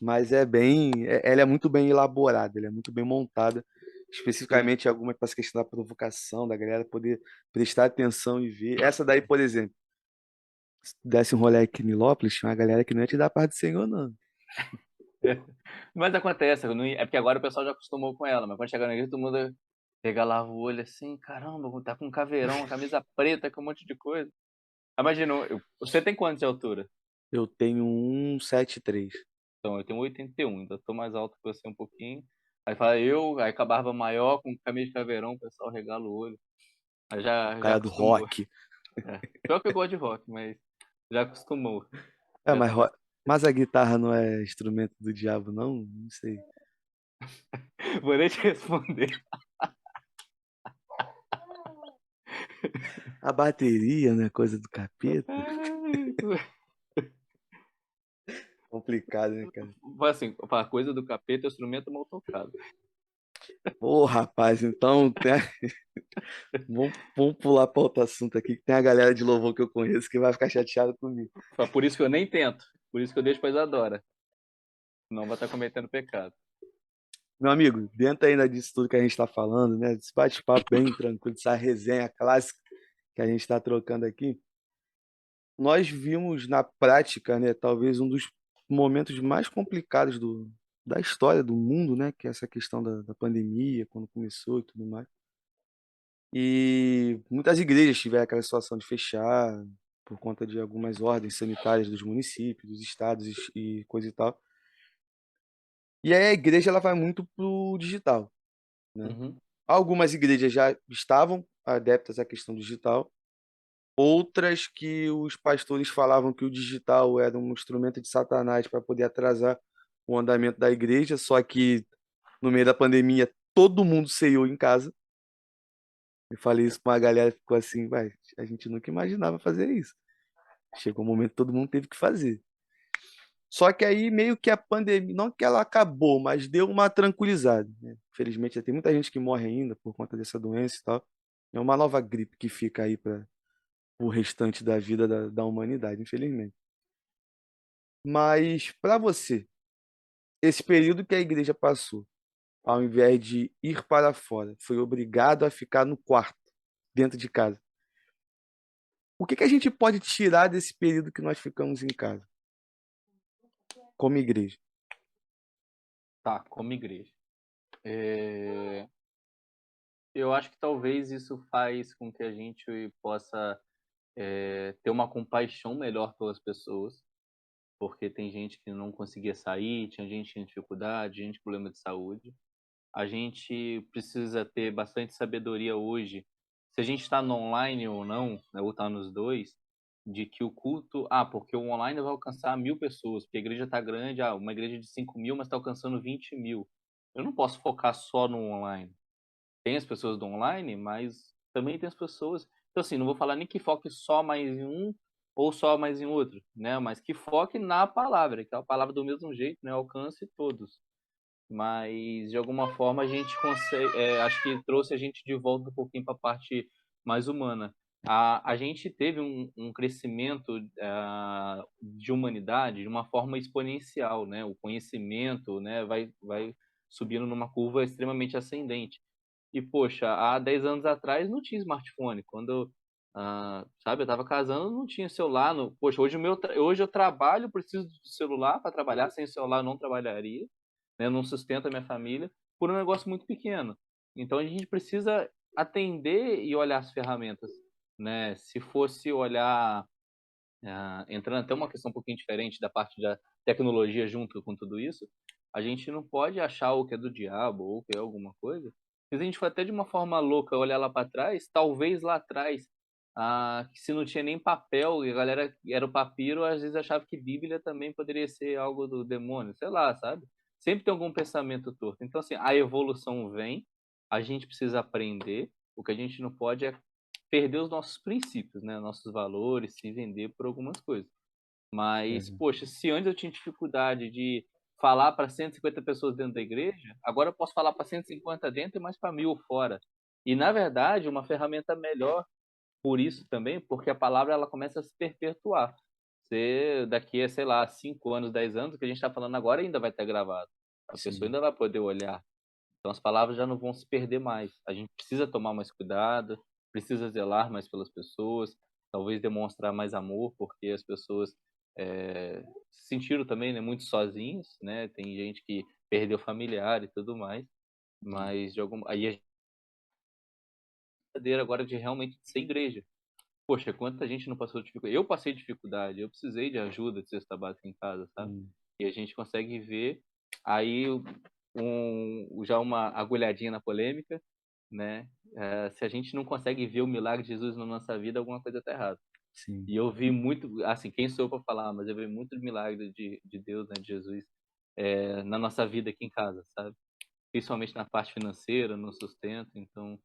[SPEAKER 1] Mas ela é muito bem elaborada, ela é muito bem montada.
[SPEAKER 2] Sim.
[SPEAKER 1] Especificamente algumas para essa questão da provocação, da galera poder prestar atenção e ver. Essa daí, por exemplo, se tu desse um rolê aqui em Nilópolis, tinha uma galera que não ia te dar a paz do Senhor, não.
[SPEAKER 2] Mas acontece, eu não é porque agora o pessoal já acostumou com ela, mas quando chegar na igreja, todo mundo regalava o olho assim, caramba, tá com um caveirão, uma camisa preta com um monte de coisa. Imagina, você tem quanto de altura?
[SPEAKER 1] Eu tenho um 73.
[SPEAKER 2] Então, eu tenho 1,81, ainda tô mais alto que você um pouquinho. Aí fala eu, aí com a barba maior, com camisa de caveirão, o pessoal regala o olho. Aí
[SPEAKER 1] O
[SPEAKER 2] já
[SPEAKER 1] cara do
[SPEAKER 2] acostumou.
[SPEAKER 1] rock.
[SPEAKER 2] É. Pior que eu gosto de rock, mas já acostumou.
[SPEAKER 1] É,
[SPEAKER 2] Já tá mais.
[SPEAKER 1] mas a guitarra não é instrumento do diabo, não? Não sei.
[SPEAKER 2] Vou nem te responder.
[SPEAKER 1] A bateria, né? Coisa do capeta. Complicado, né, cara?
[SPEAKER 2] Assim, a coisa do capeta é o instrumento mal tocado.
[SPEAKER 1] Ô, rapaz, então vamos pular para outro assunto aqui, que tem a galera de louvor que eu conheço que vai ficar chateada comigo.
[SPEAKER 2] Por isso que eu nem tento. Por isso que eu deixo pra Isadora. Não vai estar cometendo pecado.
[SPEAKER 1] Meu amigo, dentro ainda disso tudo que a gente está falando, né? Desse bate-papo bem tranquilo, dessa resenha clássica que a gente está trocando aqui, nós vimos na prática, né, talvez um dos momentos mais complicados da história do mundo, né, que é essa questão da pandemia, quando começou e tudo mais. E muitas igrejas tiveram aquela situação de fechar por conta de algumas ordens sanitárias dos municípios, dos estados e coisa e tal. E aí a igreja ela vai muito pro digital, né?
[SPEAKER 2] Uhum.
[SPEAKER 1] Algumas igrejas já estavam adeptas à questão digital, outras que os pastores falavam que o digital era um instrumento de Satanás para poder atrasar o andamento da igreja, só que no meio da pandemia todo mundo ceiou em casa. Eu falei isso pra uma galera que ficou assim, vai, a gente nunca imaginava fazer isso. Chegou um momento que todo mundo teve que fazer. Só que aí meio que a pandemia, não que ela acabou, mas deu uma tranquilizada, né? Infelizmente, já tem muita gente que morre ainda por conta dessa doença e tal. É uma nova gripe que fica aí para o restante da vida da humanidade, infelizmente. Mas para você, esse período que a igreja passou, ao invés de ir para fora, foi obrigado a ficar no quarto, dentro de casa. O que que a gente pode tirar desse período que nós ficamos em casa, como igreja?
[SPEAKER 2] Tá, como igreja. É, eu acho que talvez isso faz com que a gente possa ter uma compaixão melhor pelas pessoas, porque tem gente que não conseguia sair, tinha gente que tinha dificuldade, gente com problema de saúde. A gente precisa ter bastante sabedoria hoje, se a gente está no online ou não, né, ou está nos dois, de que o culto, porque o online vai alcançar 1.000 pessoas, porque a igreja está grande, uma igreja de 5.000, mas está alcançando 20.000. Eu não posso focar só no online. Tem as pessoas do online, mas também tem as pessoas. Então, assim, não vou falar nem que foque só mais em um ou só mais em outro, né? Mas que foque na palavra, que é a palavra do mesmo jeito, né? Alcance todos. Mas, de alguma forma, a gente consegue. Acho que trouxe a gente de volta um pouquinho para a parte mais humana. A gente teve um crescimento de humanidade de uma forma exponencial, né? O conhecimento, né, vai subindo numa curva extremamente ascendente. E, poxa, há 10 anos atrás não tinha smartphone. Quando, sabe, eu estava casando, não tinha celular. Poxa, hoje eu trabalho, preciso de celular para trabalhar. Sem celular eu não trabalharia, né? Não sustento a minha família por um negócio muito pequeno. Então a gente precisa atender e olhar as ferramentas, né? Se fosse olhar, entrando até uma questão um pouquinho diferente da parte da tecnologia junto com tudo isso, a gente não pode achar o que é do diabo ou o que é alguma coisa. Se a gente for até de uma forma louca olhar lá para trás, talvez lá atrás, que se não tinha nem papel e a galera era o papiro, às vezes achava que Bíblia também poderia ser algo do demônio, sei lá, sabe? Sempre tem algum pensamento torto. Então, assim, a evolução vem, a gente precisa aprender, o que a gente não pode é perder os nossos princípios, né, nossos valores, se vender por algumas coisas. Mas,
[SPEAKER 1] É,
[SPEAKER 2] poxa, se antes eu tinha dificuldade de falar para 150 pessoas dentro da igreja, agora eu posso falar para 150 dentro e mais para 1000 fora. E, na verdade, uma ferramenta melhor por isso também, porque a palavra ela começa a se perpetuar. Você, daqui a, sei lá, 5 anos, 10 anos, o que a gente está falando agora ainda vai estar gravado. A pessoa
[SPEAKER 1] sim.
[SPEAKER 2] ainda vai poder olhar. Então as palavras já não vão se perder mais. A gente precisa tomar mais cuidado, precisa zelar mais pelas pessoas, talvez demonstrar mais amor, porque as pessoas se sentiram também, né, muito sozinhos, né? Tem gente que perdeu familiar e tudo mais, mas de algum aí a gente agora de realmente ser igreja. Poxa, quanta gente não passou dificuldade. Eu passei dificuldade, eu precisei de ajuda de cesta básica em casa, sabe?
[SPEAKER 1] Hum,
[SPEAKER 2] E a gente consegue ver aí já uma agulhadinha na polêmica, né? Se a gente não consegue ver o milagre de Jesus na nossa vida, alguma coisa está errada.
[SPEAKER 1] sim.
[SPEAKER 2] E eu vi muito, assim, quem sou eu para falar, mas eu vi muito milagre de Deus, né, de Jesus, na nossa vida aqui em casa, sabe? Principalmente na parte financeira, no sustento. Então,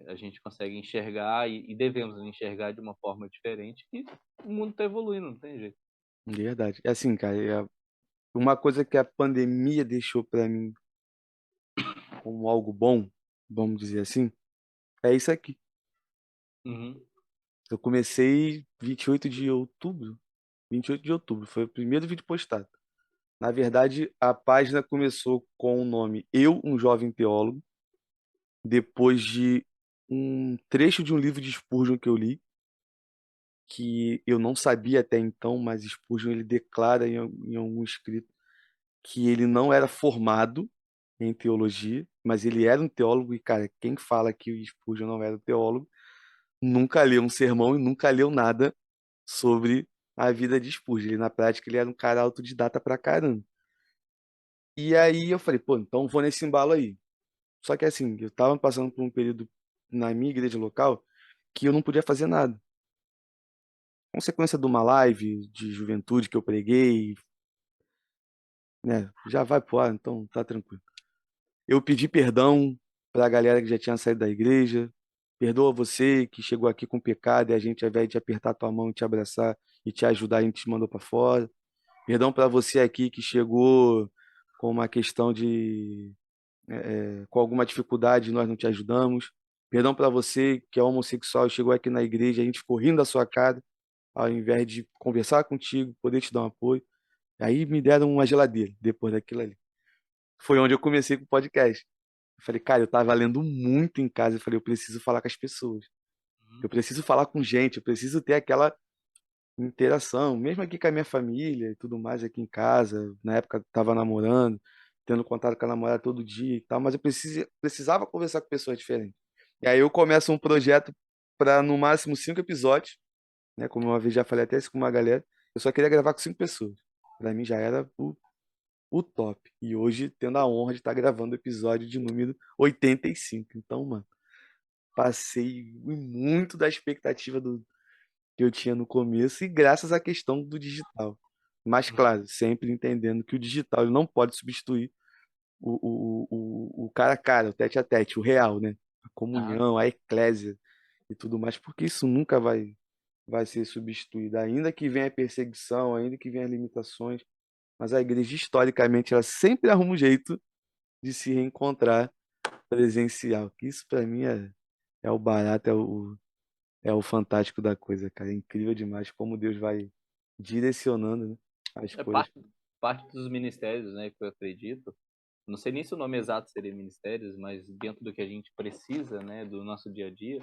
[SPEAKER 2] a gente consegue enxergar e devemos enxergar de uma forma diferente que o mundo está evoluindo, não tem jeito.
[SPEAKER 1] Verdade. É assim, cara, uma coisa que a pandemia deixou pra mim como algo bom, vamos dizer assim, é isso aqui.
[SPEAKER 2] Uhum.
[SPEAKER 1] Eu comecei 28 de outubro. 28 de outubro foi o primeiro vídeo postado. Na verdade, a página começou com o nome Eu, um jovem teólogo, depois de um trecho de um livro de Spurgeon que eu li, que eu não sabia até então, mas Spurgeon ele declara em algum escrito que ele não era formado em teologia, mas ele era um teólogo e, cara, quem fala que o Spurgeon não era teólogo, nunca leu um sermão e nunca leu nada sobre a vida de Spurgeon. Ele, na prática, ele era um cara autodidata pra caramba. E aí eu falei, pô, então vou nesse embalo aí. Só que assim, eu tava passando por um período na minha igreja local que eu não podia fazer nada. Consequência de uma live de juventude que eu preguei, né? Já vai pro ar, então tá tranquilo. Eu pedi perdão pra galera que já tinha saído da igreja. Perdoa você que chegou aqui com pecado e a gente, ao invés de apertar tua mão e te abraçar e te ajudar, a gente te mandou pra fora. Perdão pra você aqui que chegou com uma questão com alguma dificuldade e nós não te ajudamos. Perdão pra você que é homossexual e chegou aqui na igreja, a gente ficou rindo da sua cara, ao invés de conversar contigo, poder te dar um apoio. Aí me deram uma geladeira depois daquilo ali. Foi onde eu comecei com o podcast. Eu falei, cara, eu tava lendo muito em casa. Eu falei, eu preciso falar com as pessoas.
[SPEAKER 2] Uhum.
[SPEAKER 1] Eu preciso falar com gente. Eu preciso ter aquela interação, mesmo aqui com a minha família e tudo mais aqui em casa. Na época eu tava namorando, tendo contato com a namorada todo dia e tal, mas eu precisava conversar com pessoas diferentes. E aí eu começo um projeto para no máximo 5 episódios, né? Como uma vez já falei até isso com uma galera. Eu só queria gravar com 5 pessoas. Para mim já era o top. E hoje, tendo a honra de estar gravando o episódio de número 85. Então, mano, passei muito da expectativa que eu tinha no começo e graças à questão do digital. Mas, claro, sempre entendendo que o digital ele não pode substituir o cara a cara, o tete a tete, o real, né? A
[SPEAKER 2] Ah,
[SPEAKER 1] comunhão, a eclésia e tudo mais, porque isso nunca vai ser substituído. Ainda que venha a perseguição, ainda que venha limitações, mas a igreja, historicamente, ela sempre arruma um jeito de se reencontrar presencial. Que isso, para mim, é o barato, é o fantástico da coisa, cara. É incrível demais como Deus vai direcionando, né, as
[SPEAKER 2] é
[SPEAKER 1] coisas.
[SPEAKER 2] parte dos ministérios, né, que eu acredito. Não sei nem se o nome exato seria ministérios, mas dentro do que a gente precisa, né, do nosso dia a dia,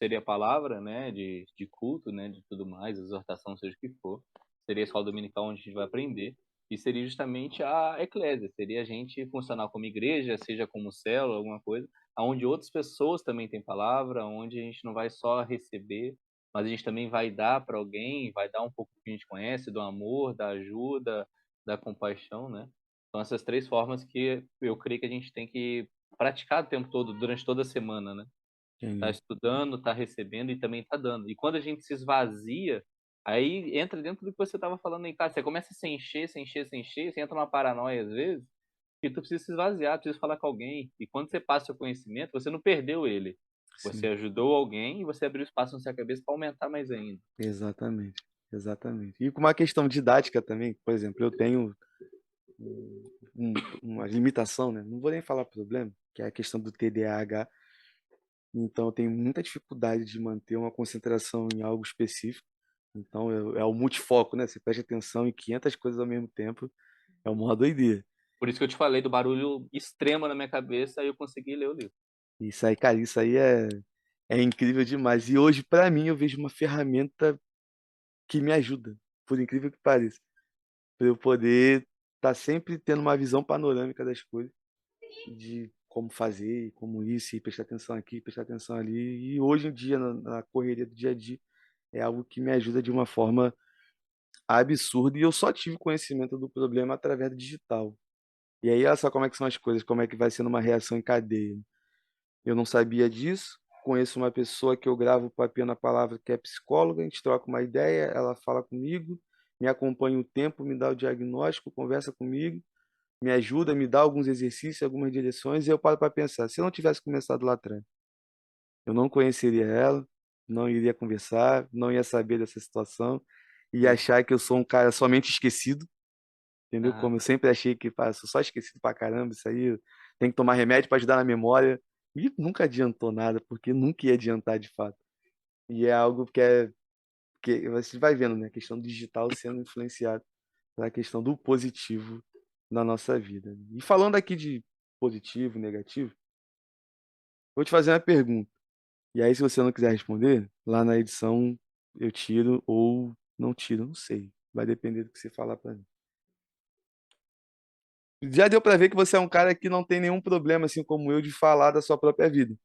[SPEAKER 2] seria a palavra, né, de culto, né, de tudo mais, exortação, seja o que for. Seria a escola dominical onde a gente vai aprender. E seria justamente a eclésia, seria a gente funcionar como igreja, seja como célula, alguma coisa, onde outras pessoas também têm palavra, onde a gente não vai só receber, mas a gente também vai dar para alguém, vai dar um pouco do que a gente conhece, do amor, da ajuda, da compaixão, né? São essas três formas que eu creio que a gente tem que praticar o tempo todo, durante toda a semana, né? Tá
[SPEAKER 1] Entendi.
[SPEAKER 2] estudando, tá recebendo e também tá dando. E quando a gente se esvazia, aí entra dentro do que você estava falando aí, cara. Você começa a se encher, se encher, se encher, você entra numa paranoia às vezes, que tu precisa se esvaziar, precisa falar com alguém. E quando você passa o conhecimento, você não perdeu ele. Você
[SPEAKER 1] Sim,
[SPEAKER 2] ajudou alguém e você abriu espaço na sua cabeça para aumentar mais ainda.
[SPEAKER 1] exatamente. Exatamente. E com uma questão didática também, por exemplo, eu tenho uma limitação, né? Não vou nem falar problema, que é a questão do TDAH. Então, eu tenho muita dificuldade de manter uma concentração em algo específico. Então, é o multifoco, né? Você presta atenção em 500 coisas ao mesmo tempo. É uma doideira.
[SPEAKER 2] Por isso que eu te falei do barulho extremo na minha cabeça, aí eu consegui ler o livro.
[SPEAKER 1] Isso aí, cara, isso aí é incrível demais. E hoje, para mim, eu vejo uma ferramenta que me ajuda, por incrível que pareça, para eu poder estar sempre tendo uma visão panorâmica das coisas, de como fazer, como isso, e prestar atenção aqui, prestar atenção ali. E hoje em dia, na correria do dia a dia, é algo que me ajuda de uma forma absurda. E eu só tive conhecimento do problema através do digital. E aí, olha só como é que são as coisas, como é que vai sendo uma reação em cadeia. Eu não sabia disso. Conheço uma pessoa que eu gravo o papel na palavra que é psicóloga, a gente troca uma ideia, ela fala comigo, me acompanha o tempo, me dá o diagnóstico, conversa comigo, me ajuda, me dá alguns exercícios, algumas direções, e eu paro para pensar, se eu não tivesse começado lá atrás, eu não conheceria ela, não iria conversar, não ia saber dessa situação, ia
[SPEAKER 2] Sim.
[SPEAKER 1] achar que eu sou um cara somente esquecido, entendeu?
[SPEAKER 2] Aham.
[SPEAKER 1] Como eu sempre achei que, pá, sou só esquecido pra caramba, isso aí, tem que tomar remédio para ajudar na memória. E nunca adiantou nada, porque nunca ia adiantar de fato. E é algo que você vai vendo, né? A questão digital sendo influenciada pela questão do positivo na nossa vida. E falando aqui de positivo, negativo, vou te fazer uma pergunta. E aí, se você não quiser responder, lá na edição eu tiro ou não tiro, não sei. Vai depender do que você falar pra mim. Já deu pra ver que você é um cara que não tem nenhum problema, assim como eu, de falar da sua própria vida,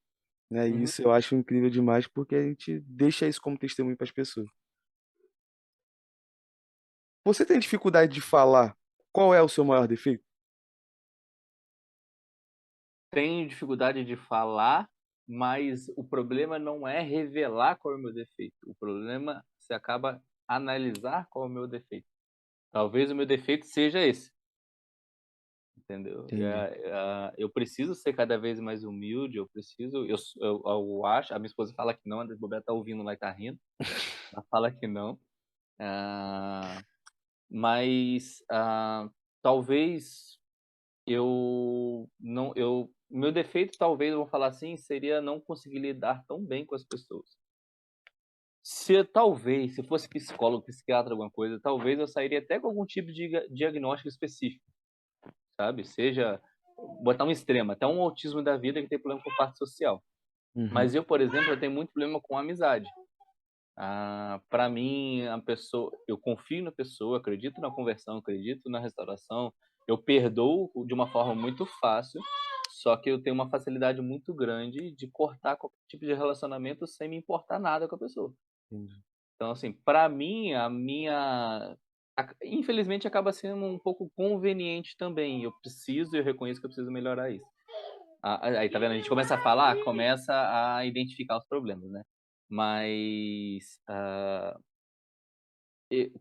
[SPEAKER 1] né? E
[SPEAKER 2] Uhum.
[SPEAKER 1] isso eu acho incrível demais porque a gente deixa isso como testemunho para as pessoas. Você tem dificuldade de falar qual é o seu maior defeito?
[SPEAKER 2] Tenho dificuldade de falar, mas o problema não é revelar qual é o meu defeito. O problema você acaba analisar qual é o meu defeito. Talvez o meu defeito seja esse, entendeu?
[SPEAKER 1] Entendi.
[SPEAKER 2] Eu preciso ser cada vez mais humilde, eu preciso, eu acho, a minha esposa fala que não, a Bobeira tá ouvindo lá e tá rindo, ela fala que não. Ah, mas talvez eu não, meu defeito talvez, eu vou falar assim, seria não conseguir lidar tão bem com as pessoas. Se fosse psicólogo, psiquiatra, alguma coisa, talvez eu sairia até com algum tipo de diagnóstico específico, sabe? Seja botar um extremo, até um autismo da vida que tem problema com parte social.
[SPEAKER 1] Uhum.
[SPEAKER 2] Mas eu, por exemplo, eu tenho muito problema com amizade. Para mim, eu confio na pessoa, acredito na conversão, acredito na restauração, eu perdoo de uma forma muito fácil, só que eu tenho uma facilidade muito grande de cortar qualquer tipo de relacionamento sem me importar nada com a pessoa.
[SPEAKER 1] Entendi.
[SPEAKER 2] Então, assim, para mim, infelizmente acaba sendo um pouco conveniente também. Eu reconheço que eu preciso melhorar isso. Aí, tá vendo? A gente começa a falar, começa a identificar os problemas, né? Mas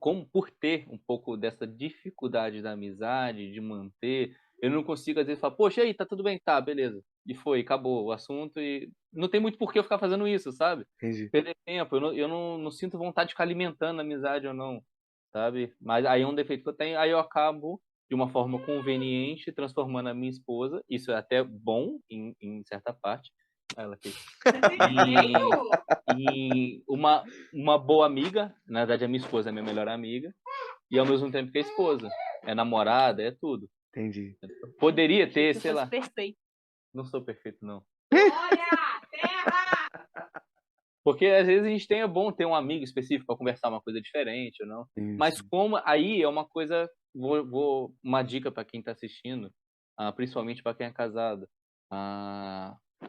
[SPEAKER 2] como por ter um pouco dessa dificuldade da amizade, de manter, eu não consigo às vezes falar, poxa, e aí, tá tudo bem? Tá, beleza. E foi, acabou o assunto e não tem muito por que eu ficar fazendo isso, sabe?
[SPEAKER 1] Entendi.
[SPEAKER 2] Perder tempo, eu não sinto vontade de ficar alimentando a amizade ou não, sabe? Mas aí é um defeito que eu tenho, aí eu acabo de uma forma conveniente transformando a minha esposa, isso é até bom em certa parte, ela fez, e uma boa amiga, na verdade a minha esposa é minha melhor amiga, e ao mesmo tempo que a esposa, é namorada, é tudo.
[SPEAKER 1] Entendi.
[SPEAKER 2] Poderia ter,
[SPEAKER 3] Se
[SPEAKER 2] sei
[SPEAKER 3] fosse
[SPEAKER 2] lá,
[SPEAKER 3] perfeito.
[SPEAKER 2] não sou perfeito não.
[SPEAKER 3] Glória! Terra!
[SPEAKER 2] Porque às vezes a gente é bom ter um amigo específico para conversar uma coisa diferente ou não. Mas
[SPEAKER 1] Isso.
[SPEAKER 2] como aí é uma coisa, uma dica para quem está assistindo, principalmente para quem é casado.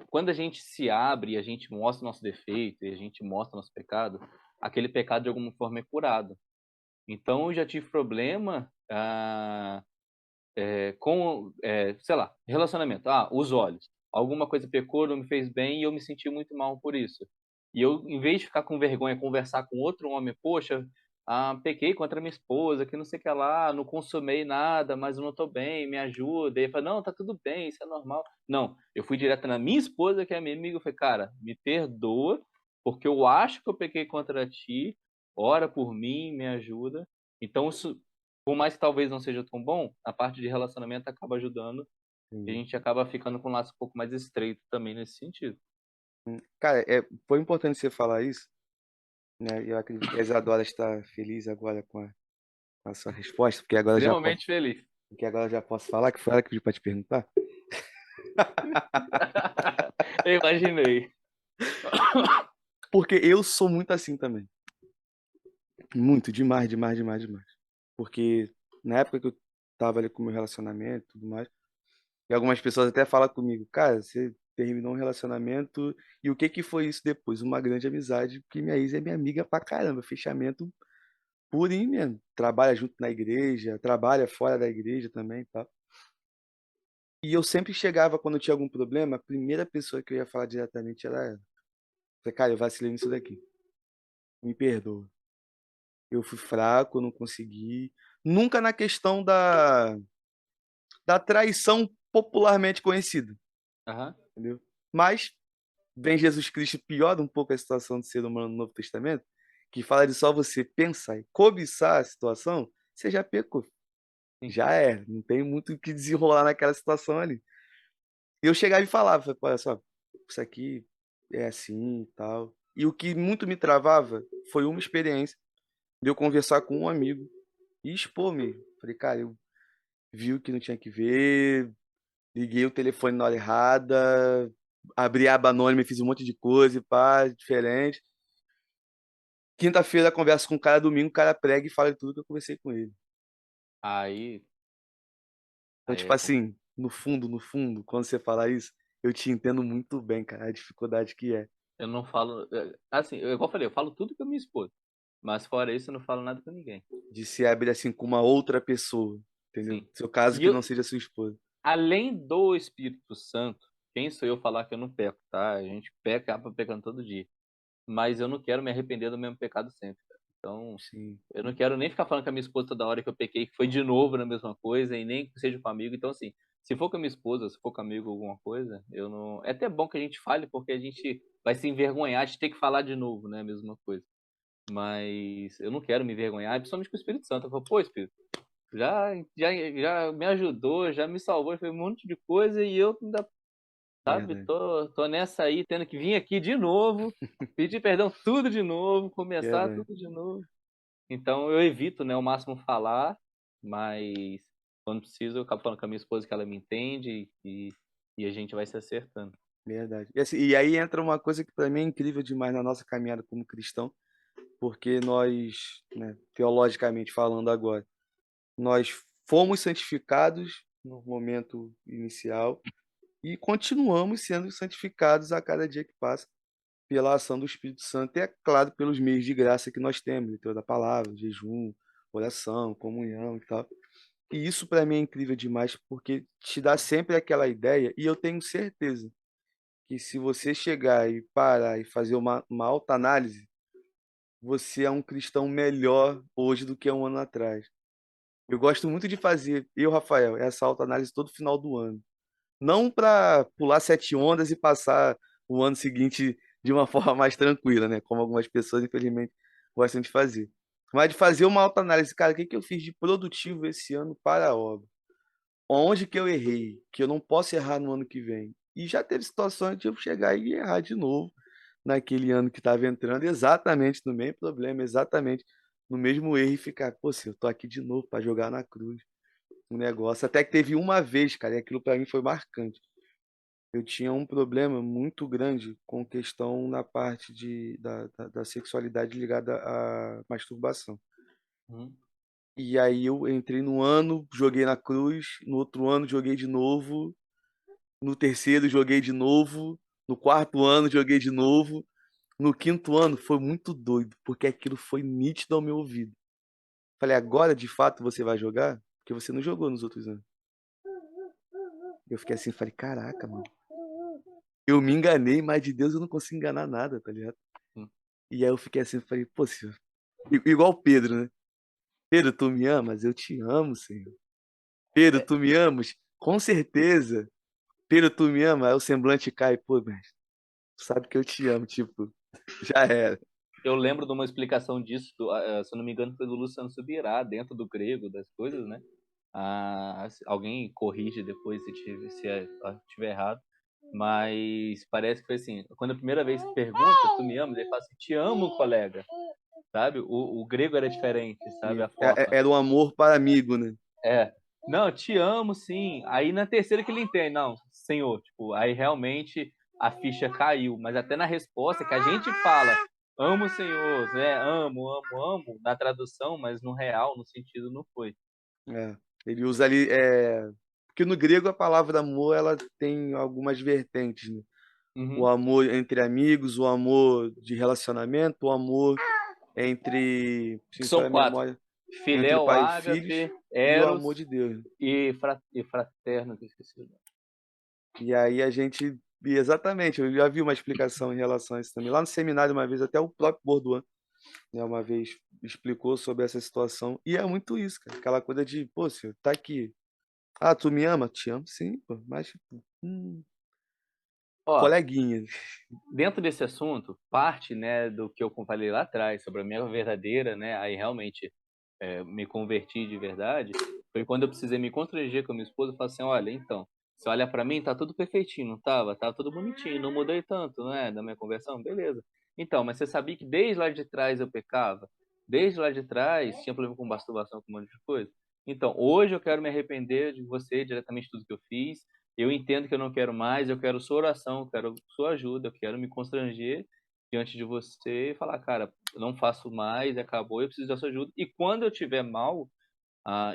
[SPEAKER 2] Quando a gente se abre e a gente mostra o nosso defeito e a gente mostra o nosso pecado, aquele pecado de alguma forma é curado. Então eu já tive problema sei lá, relacionamento. Os olhos. Alguma coisa pecou, não me fez bem e eu me senti muito mal por isso. E eu, em vez de ficar com vergonha, conversar com outro homem, poxa, pequei contra minha esposa, que não sei o que lá, não consumei nada, mas eu não tô bem, me ajuda. E ele falou, não, tá tudo bem, isso é normal. Não, eu fui direto na minha esposa, que é minha amiga, eu falei, cara, me perdoa, porque eu acho que eu pequei contra ti, ora por mim, me ajuda. Então, isso, por mais que talvez não seja tão bom, a parte de relacionamento acaba ajudando e a
[SPEAKER 1] Sim.
[SPEAKER 2] gente acaba ficando com um laço um pouco mais estreito também nesse sentido.
[SPEAKER 1] Cara, foi importante você falar isso, né? Eu acredito que a Isadora está feliz agora com a sua resposta,
[SPEAKER 2] Extremamente feliz.
[SPEAKER 1] porque agora eu já posso falar que foi ela que pediu para te perguntar.
[SPEAKER 2] Eu imaginei.
[SPEAKER 1] Porque eu sou muito assim também. Muito, demais, demais, demais, demais. Porque na época que eu tava ali com o meu relacionamento e tudo mais, e algumas pessoas até falam comigo, cara, você terminou um relacionamento e o que que foi isso depois? Uma grande amizade, porque minha ex é minha amiga pra caramba, fechamento purinho mesmo. Trabalha junto na igreja, trabalha fora da igreja também, tá? E eu sempre chegava, quando eu tinha algum problema, a primeira pessoa que eu ia falar diretamente era ela. Falei, cara, eu vacilei nisso daqui. Me perdoa. Eu fui fraco, não consegui. Nunca na questão da traição popularmente conhecida,
[SPEAKER 2] Aham.
[SPEAKER 1] entendeu? Mas vem Jesus Cristo e piora um pouco a situação do ser humano no Novo Testamento, que fala de só você pensar e cobiçar a situação, você já pecou.
[SPEAKER 2] Sim.
[SPEAKER 1] Já é, não tem muito o que desenrolar naquela situação ali. E eu chegava e falava, falei, "Pô, olha só, isso aqui é assim e tal." E o que muito me travava foi uma experiência de eu conversar com um amigo e expor mesmo. Falei, cara, eu vi o que não tinha que ver, liguei o telefone na hora errada, abri a aba anônima e fiz um monte de coisa e pá, diferente. Quinta-feira converso com o cara, domingo o cara prega e fala de tudo que eu conversei com ele.
[SPEAKER 2] Aí,
[SPEAKER 1] Então,
[SPEAKER 2] aí
[SPEAKER 1] tipo
[SPEAKER 2] é complicado.
[SPEAKER 1] assim, no fundo, quando você fala isso, eu te entendo muito bem, cara, a dificuldade que é
[SPEAKER 2] Eu não falo. Assim, igual eu falei, eu falo tudo com a minha esposa. Mas fora isso, eu não falo nada com ninguém.
[SPEAKER 1] de se abrir assim com uma outra pessoa, entendeu?
[SPEAKER 2] Sim.
[SPEAKER 1] Seu caso
[SPEAKER 2] E
[SPEAKER 1] que
[SPEAKER 2] eu,
[SPEAKER 1] não seja sua esposa.
[SPEAKER 2] além do Espírito Santo, quem sou eu falar que eu não peco, tá? A gente peca, acaba pecando todo dia. Mas eu não quero me arrepender do mesmo pecado sempre, cara. Então,
[SPEAKER 1] Sim,
[SPEAKER 2] eu não quero nem ficar falando com a minha esposa toda hora que eu pequei, que foi de novo na mesma coisa, e nem que seja com amigo. Então, assim, se for com a minha esposa, se for com amigo alguma coisa, eu não. É até bom que a gente fale, porque a gente vai se envergonhar de ter que falar de novo, né? A mesma coisa. Mas eu não quero me envergonhar, principalmente com o Espírito Santo. Eu falo, pô, Espírito, já me ajudou, já me salvou, fez um monte de coisa e eu ainda, sabe,
[SPEAKER 1] verdade,
[SPEAKER 2] tô nessa aí, tendo que vir aqui de novo, pedir perdão tudo de novo, começar
[SPEAKER 1] verdade.
[SPEAKER 2] tudo de novo. Então eu evito, né, o máximo falar, mas quando preciso eu acabo falando com a minha esposa que ela me entende e a gente vai se acertando.
[SPEAKER 1] Verdade. E, assim, e aí entra uma coisa que para mim é incrível demais na nossa caminhada como cristão, porque nós, né, teologicamente falando agora, nós fomos santificados no momento inicial e continuamos sendo santificados a cada dia que passa pela ação do Espírito Santo e, é claro, pelos meios de graça que nós temos, leitura da palavra, jejum, oração, comunhão e tal. E isso para mim é incrível demais porque te dá sempre aquela ideia, e eu tenho certeza que se você chegar e parar e fazer uma alta análise, você é um cristão melhor hoje do que há um ano atrás. Eu gosto muito de fazer, eu, Rafael, essa autoanálise todo final do ano. Não para pular sete ondas e passar o ano seguinte de uma forma mais tranquila, né? Como algumas pessoas, infelizmente, gostam de fazer. Mas de fazer uma autoanálise, cara, o que que eu fiz de produtivo esse ano para a obra? Onde que eu errei? Que eu não posso errar no ano que vem. E já teve situações de eu chegar e errar de novo naquele ano que estava entrando, exatamente no mesmo problema, exatamente no mesmo erro e ficar, pô, se eu tô aqui de novo para jogar na cruz um negócio. Até que teve uma vez, cara, e aquilo para mim foi marcante. Eu tinha um problema muito grande com questão na parte da sexualidade ligada à masturbação.
[SPEAKER 2] Uhum.
[SPEAKER 1] E aí eu entrei no ano, joguei na cruz, no outro ano joguei de novo, no terceiro joguei de novo, no quarto ano joguei de novo, no quinto ano foi muito doido, porque aquilo foi nítido ao meu ouvido. Falei, agora de fato você vai jogar? Porque você não jogou nos outros anos. Eu fiquei assim, falei, caraca, mano. Eu me enganei, mas de Deus eu não consigo enganar nada, tá ligado?
[SPEAKER 2] Sim.
[SPEAKER 1] E aí eu fiquei assim, falei, pô, senhor, Igual Pedro, né? Pedro, tu me amas? Eu te amo, Senhor. Pedro,
[SPEAKER 2] É,
[SPEAKER 1] tu me amas? Com certeza. Pedro, tu me ama? Aí o semblante cai, pô, mas tu sabe que eu te amo, tipo, já era.
[SPEAKER 2] eu lembro de uma explicação disso, se eu não me engano, foi do Luciano Subirá, dentro do grego, das coisas, né? Alguém corrige depois tiver errado, mas parece que foi assim, quando a primeira vez pergunta, tu me amas? Ele fala assim, te amo, colega, sabe? O grego era diferente, sabe? A forma.
[SPEAKER 1] Era um amor para amigo, né?
[SPEAKER 2] É, não, te amo, sim. Aí na terceira que ele entende, não, senhor, tipo, aí realmente a ficha caiu, mas até na resposta que a gente fala, amo o senhor, né? Amo, amo, amo, na tradução, mas no real, no sentido, não foi.
[SPEAKER 1] É. Ele usa ali. Porque no grego a palavra amor ela tem algumas vertentes, né? O
[SPEAKER 2] Uhum.
[SPEAKER 1] amor entre amigos, o amor de relacionamento, o amor entre,
[SPEAKER 2] Que
[SPEAKER 1] sem
[SPEAKER 2] são
[SPEAKER 1] falha a
[SPEAKER 2] quatro:
[SPEAKER 1] memória, entre
[SPEAKER 2] filéu,
[SPEAKER 1] pai e filhos,
[SPEAKER 2] ágape,
[SPEAKER 1] e o
[SPEAKER 2] eros
[SPEAKER 1] amor de Deus, né?
[SPEAKER 2] e fraterno, que eu esqueci o nome.
[SPEAKER 1] E aí a gente. E exatamente, eu já vi uma explicação em relação a isso também. Lá no seminário, uma vez, até o próprio Borduan, né, uma vez explicou sobre essa situação. E é muito isso, cara. Aquela coisa de, pô, senhor, tá aqui. Ah, tu me ama? Te amo, sim, pô. Mas, tipo,
[SPEAKER 2] Ó,
[SPEAKER 1] coleguinha.
[SPEAKER 2] dentro desse assunto, parte, né, do que eu falei lá atrás sobre a minha verdadeira, né, aí realmente me converti de verdade, foi quando eu precisei me constranger com a minha esposa e falar assim, olha, então, você olha pra mim, tá tudo perfeitinho, não tava? Tava tudo bonitinho, não mudei tanto, né, da minha conversão, beleza. Então, mas você sabia que desde lá de trás eu pecava? Desde lá de trás tinha problema com masturbação, com um monte de coisa? Então, hoje eu quero me arrepender de você, diretamente de tudo que eu fiz, eu entendo que eu não quero mais, eu quero sua oração, eu quero sua ajuda, eu quero me constranger diante de você e falar, cara, eu não faço mais, acabou, eu preciso da sua ajuda. E quando eu tiver mal,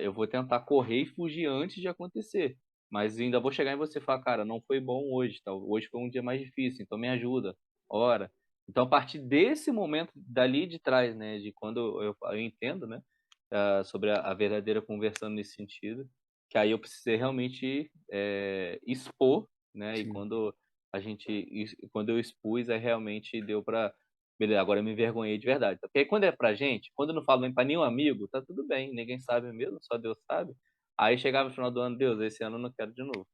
[SPEAKER 2] eu vou tentar correr e fugir antes de acontecer. Mas ainda vou chegar em você e falar, cara, não foi bom hoje, tá? Hoje foi um dia mais difícil, então me ajuda, ora. Então, a partir desse momento, dali de trás, né, de quando eu entendo, né, sobre a verdadeira conversão nesse sentido, que aí eu precisei realmente expor, né, e
[SPEAKER 1] Sim.
[SPEAKER 2] quando eu expus, aí realmente deu para beleza, agora eu me envergonhei de verdade. Porque aí quando é pra gente, quando eu não falo nem pra nenhum amigo, tá tudo bem, ninguém sabe mesmo, só Deus sabe. Aí chegava no final do ano, Deus, esse ano eu não quero de novo.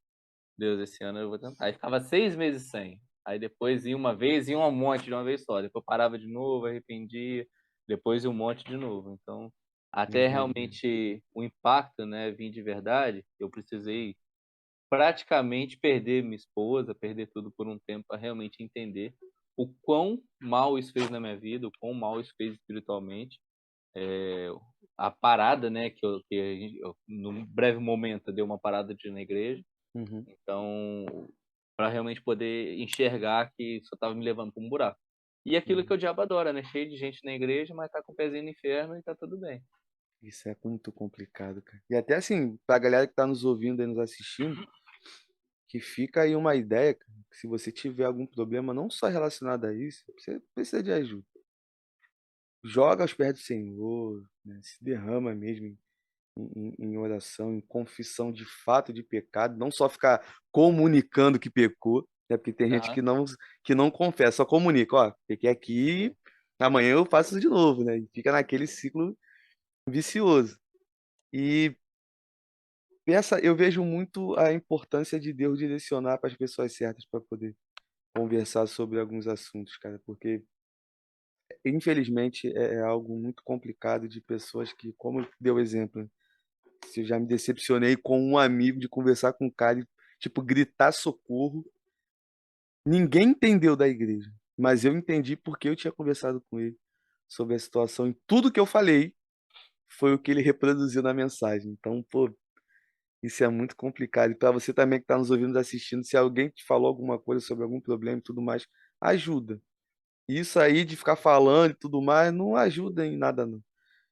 [SPEAKER 2] Deus, esse ano eu vou tentar. Aí ficava 6 meses sem. Aí depois ia uma vez, ia um monte de uma vez só. Depois parava de novo, arrependia. Depois ia um monte de novo. Então, até
[SPEAKER 1] Entendi.
[SPEAKER 2] realmente o impacto, né, vir de verdade, eu precisei praticamente perder minha esposa, perder tudo por um tempo para realmente entender o quão mal isso fez na minha vida, o quão mal isso fez espiritualmente. É, a parada, né, num breve momento eu dei uma parada de ir na igreja,
[SPEAKER 1] Uhum.
[SPEAKER 2] então para realmente poder enxergar que isso estava me levando para um buraco. E aquilo que
[SPEAKER 1] Uhum.
[SPEAKER 2] o diabo adora, né? Cheio de gente na igreja, mas tá com o pezinho no inferno e tá tudo bem.
[SPEAKER 1] Isso é muito complicado, cara. E até assim, pra galera que tá nos ouvindo e nos assistindo, que fica aí uma ideia, cara, que se você tiver algum problema, não só relacionado a isso, você precisa de ajuda. Joga aos pés do Senhor, né? Se derrama mesmo em oração, em confissão de fato de pecado, não só ficar comunicando que pecou, né? Porque tem gente
[SPEAKER 2] Aham.
[SPEAKER 1] que não confessa, só comunica, ó, pequei aqui, amanhã eu faço isso de novo, né? E fica naquele ciclo vicioso. E eu vejo muito a importância de Deus direcionar para as pessoas certas para poder conversar sobre alguns assuntos, cara, porque infelizmente é algo muito complicado de pessoas que, como deu exemplo, né? Se eu já me decepcionei com um amigo de conversar com um cara e, tipo, gritar socorro. Ninguém entendeu da igreja, mas eu entendi porque eu tinha conversado com ele sobre a situação e tudo que eu falei foi o que ele reproduziu na mensagem. Então, pô, isso é muito complicado. E para você também que está nos ouvindo, assistindo, se alguém te falou alguma coisa sobre algum problema e tudo mais, ajuda. Isso aí de ficar falando e tudo mais não ajuda em nada, não.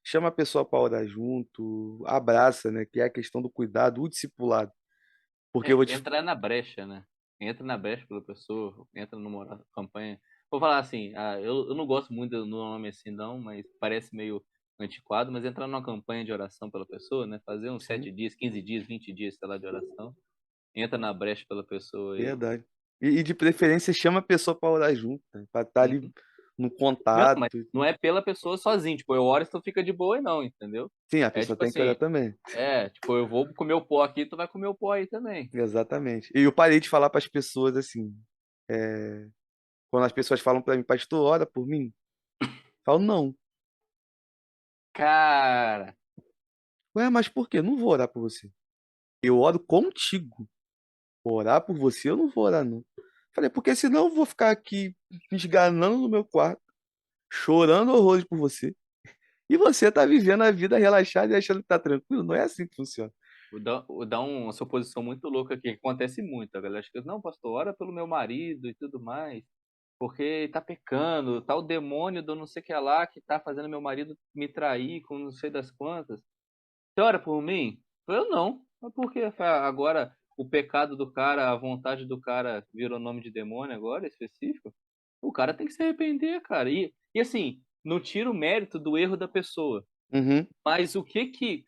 [SPEAKER 1] Chama a pessoa para orar junto, abraça, né? Que é a questão do cuidado, o discipulado. Porque eu vou te.
[SPEAKER 2] Entrar na brecha, né? Entra na brecha pela pessoa, entra numa campanha. Vou falar assim, eu não gosto muito do nome assim, não, mas parece meio antiquado, mas entrar numa campanha de oração pela pessoa, né? Fazer uns
[SPEAKER 1] Sim,
[SPEAKER 2] 7 dias, 15 dias, 20 dias, sei lá, de oração. Entra na brecha pela pessoa e.
[SPEAKER 1] verdade. E de preferência chama a pessoa para orar junto, né? Para estar ali
[SPEAKER 2] Uhum.
[SPEAKER 1] no
[SPEAKER 2] Não, mas
[SPEAKER 1] contato.
[SPEAKER 2] não é pela pessoa sozinho. Tipo, eu oro e tu fica de boa e não, entendeu?
[SPEAKER 1] Sim, a
[SPEAKER 2] É
[SPEAKER 1] pessoa
[SPEAKER 2] tipo
[SPEAKER 1] tem que olhar
[SPEAKER 2] assim,
[SPEAKER 1] também.
[SPEAKER 2] tipo, eu vou comer o pó aqui, tu vai comer o pó aí também.
[SPEAKER 1] Exatamente. E eu parei de falar para as pessoas assim, quando as pessoas falam para mim, pastor, ora por mim, eu falo, não.
[SPEAKER 2] Cara,
[SPEAKER 1] Ué, mas por quê? Eu não vou orar por você. Eu oro contigo. Orar por você, eu não vou orar, não. Falei, porque senão eu vou ficar aqui me esganando no meu quarto, chorando horrores por você. E você tá vivendo a vida relaxada e achando que tá tranquilo. Não é assim que funciona.
[SPEAKER 2] vou dar uma suposição muito louca aqui, que acontece muito. A galera acha que, não, pastor, ora pelo meu marido e tudo mais, porque tá pecando, tá o demônio do não sei o que lá que tá fazendo meu marido me trair com não sei das quantas. Você ora por mim? Eu não. Mas por quê? Agora o pecado do cara, a vontade do cara virou nome de demônio agora, específico? O cara tem que se arrepender, cara. E assim, não tira o mérito do erro da pessoa.
[SPEAKER 1] Uhum,
[SPEAKER 2] Mas o que que,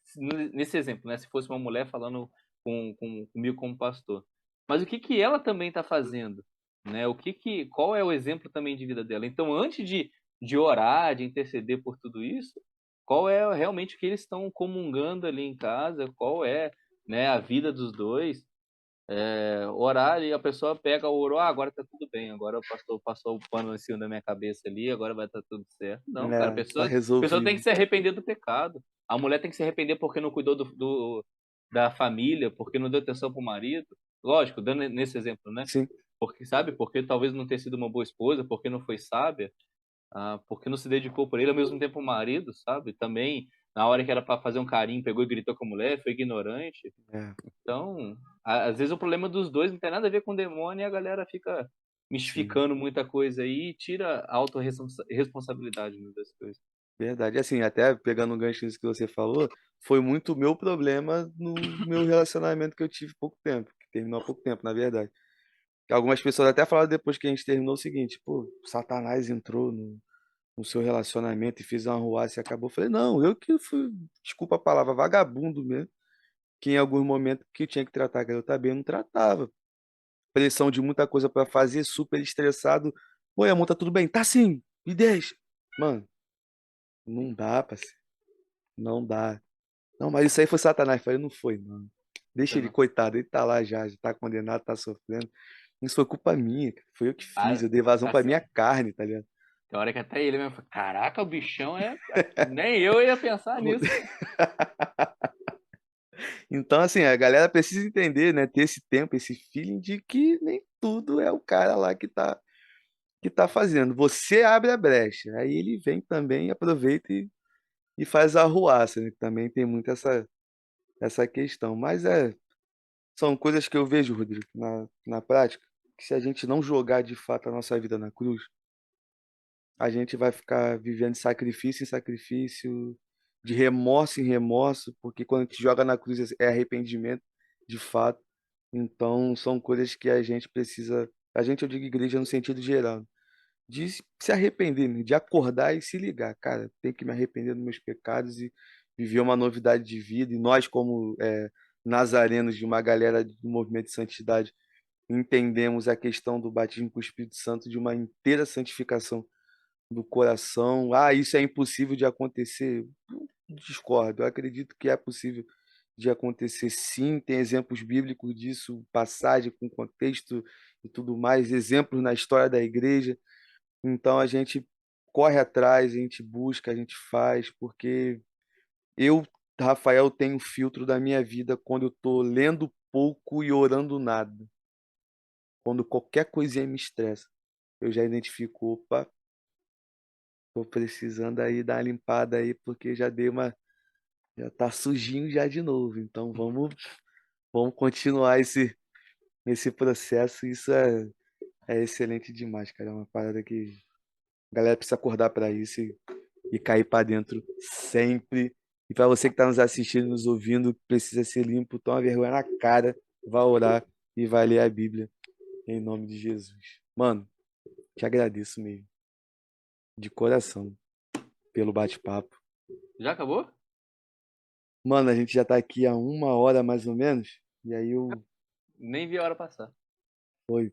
[SPEAKER 2] nesse exemplo, né? Se fosse uma mulher falando comigo como pastor. Mas o que que ela também está fazendo? Né? Qual é o exemplo também de vida dela? Então, antes de orar, de interceder por tudo isso, qual é realmente o que eles estão comungando ali em casa? Qual é, né, a vida dos dois? Orar e a pessoa pega o ouro, agora tá tudo bem, agora o pastor passou o pano em cima da minha cabeça ali, agora vai estar tudo certo. Não, cara, a
[SPEAKER 1] tá
[SPEAKER 2] pessoa tem que
[SPEAKER 1] resolvido.
[SPEAKER 2] se arrepender do pecado. A mulher tem que se arrepender porque não cuidou da família, porque não deu atenção pro marido. Lógico, dando nesse exemplo, né?
[SPEAKER 1] Sim,
[SPEAKER 2] Porque, sabe, porque talvez não tenha sido uma boa esposa, porque não foi sábia, porque não se dedicou por ele, ao mesmo tempo o marido, sabe? Também, na hora que era para fazer um carinho, pegou e gritou com a mulher, foi ignorante.
[SPEAKER 1] é,
[SPEAKER 2] Então, às vezes o problema dos dois não tem nada a ver com o demônio e a galera fica
[SPEAKER 1] sim.
[SPEAKER 2] mistificando muita coisa aí e tira a autorresponsabilidade das coisas.
[SPEAKER 1] Verdade. Assim, até pegando um gancho nisso que você falou, foi muito o meu problema no meu relacionamento que eu tive pouco tempo, que terminou há pouco tempo, na verdade. Algumas pessoas até falaram depois que a gente terminou o seguinte, pô, Satanás entrou no seu relacionamento e fez uma arruaça e acabou. Eu falei, não, eu que fui, desculpa a palavra, vagabundo mesmo, que em alguns momentos que eu tinha que tratar a garota bem, eu não tratava. Pressão de muita coisa pra fazer, super estressado. Oi, amor, tá tudo bem? Tá sim, me deixa. Mano, não dá, parceiro. Não dá. Não, mas isso aí foi Satanás. Eu falei, não foi, não. Deixa ele,
[SPEAKER 2] Então,
[SPEAKER 1] coitado, ele tá lá já tá condenado, tá sofrendo. Isso foi culpa minha, cara. Foi eu que fiz,
[SPEAKER 2] ah,
[SPEAKER 1] eu dei vazão
[SPEAKER 2] tá
[SPEAKER 1] pra minha
[SPEAKER 2] certo.
[SPEAKER 1] carne, tá ligado?
[SPEAKER 2] Tem hora que até ele mesmo fala, caraca, o bichão é. Nem eu ia pensar nisso.
[SPEAKER 1] Então, assim, a galera precisa entender, né? Ter esse tempo, esse feeling de que nem tudo é o cara lá que tá fazendo. Você abre a brecha, aí ele vem também, aproveita e faz a arruaça, né? Também tem muito essa questão. Mas são coisas que eu vejo, Rodrigo, na prática, que se a gente não jogar de fato a nossa vida na cruz, a gente vai ficar vivendo de sacrifício em sacrifício, de remorso em remorso, porque quando a gente joga na cruz é arrependimento, de fato. Então, são coisas que a gente precisa, a gente, eu digo igreja no sentido geral, de se arrepender, né? De acordar e se ligar. Cara, tem que me arrepender dos meus pecados e viver uma novidade de vida. E nós, como nazarenos de uma galera do movimento de santidade, entendemos a questão do batismo com o Espírito Santo de uma inteira santificação do coração. Ah, isso é impossível de acontecer. Discordo. Eu acredito que é possível de acontecer sim. Tem exemplos bíblicos disso, passagem com contexto e tudo mais, exemplos na história da igreja. Então a gente corre atrás, a gente busca, a gente faz, porque eu, Rafael, tenho filtro da minha vida quando eu estou lendo pouco e orando nada. Quando qualquer coisinha me estressa, eu já identifico, opa, tô precisando aí dar uma limpada aí, porque já tá sujinho já de novo. Então vamos continuar esse processo. Isso é excelente demais, cara. É uma parada que a galera precisa acordar para isso e cair para dentro sempre. E para você que está nos assistindo, nos ouvindo, precisa ser limpo, toma vergonha na cara, vai orar e vai ler a Bíblia em nome de Jesus. Mano, te agradeço mesmo, de coração, pelo bate-papo.
[SPEAKER 2] Já acabou?
[SPEAKER 1] Mano, a gente já tá aqui há 1 hora mais ou menos, e aí
[SPEAKER 2] Nem vi a hora passar.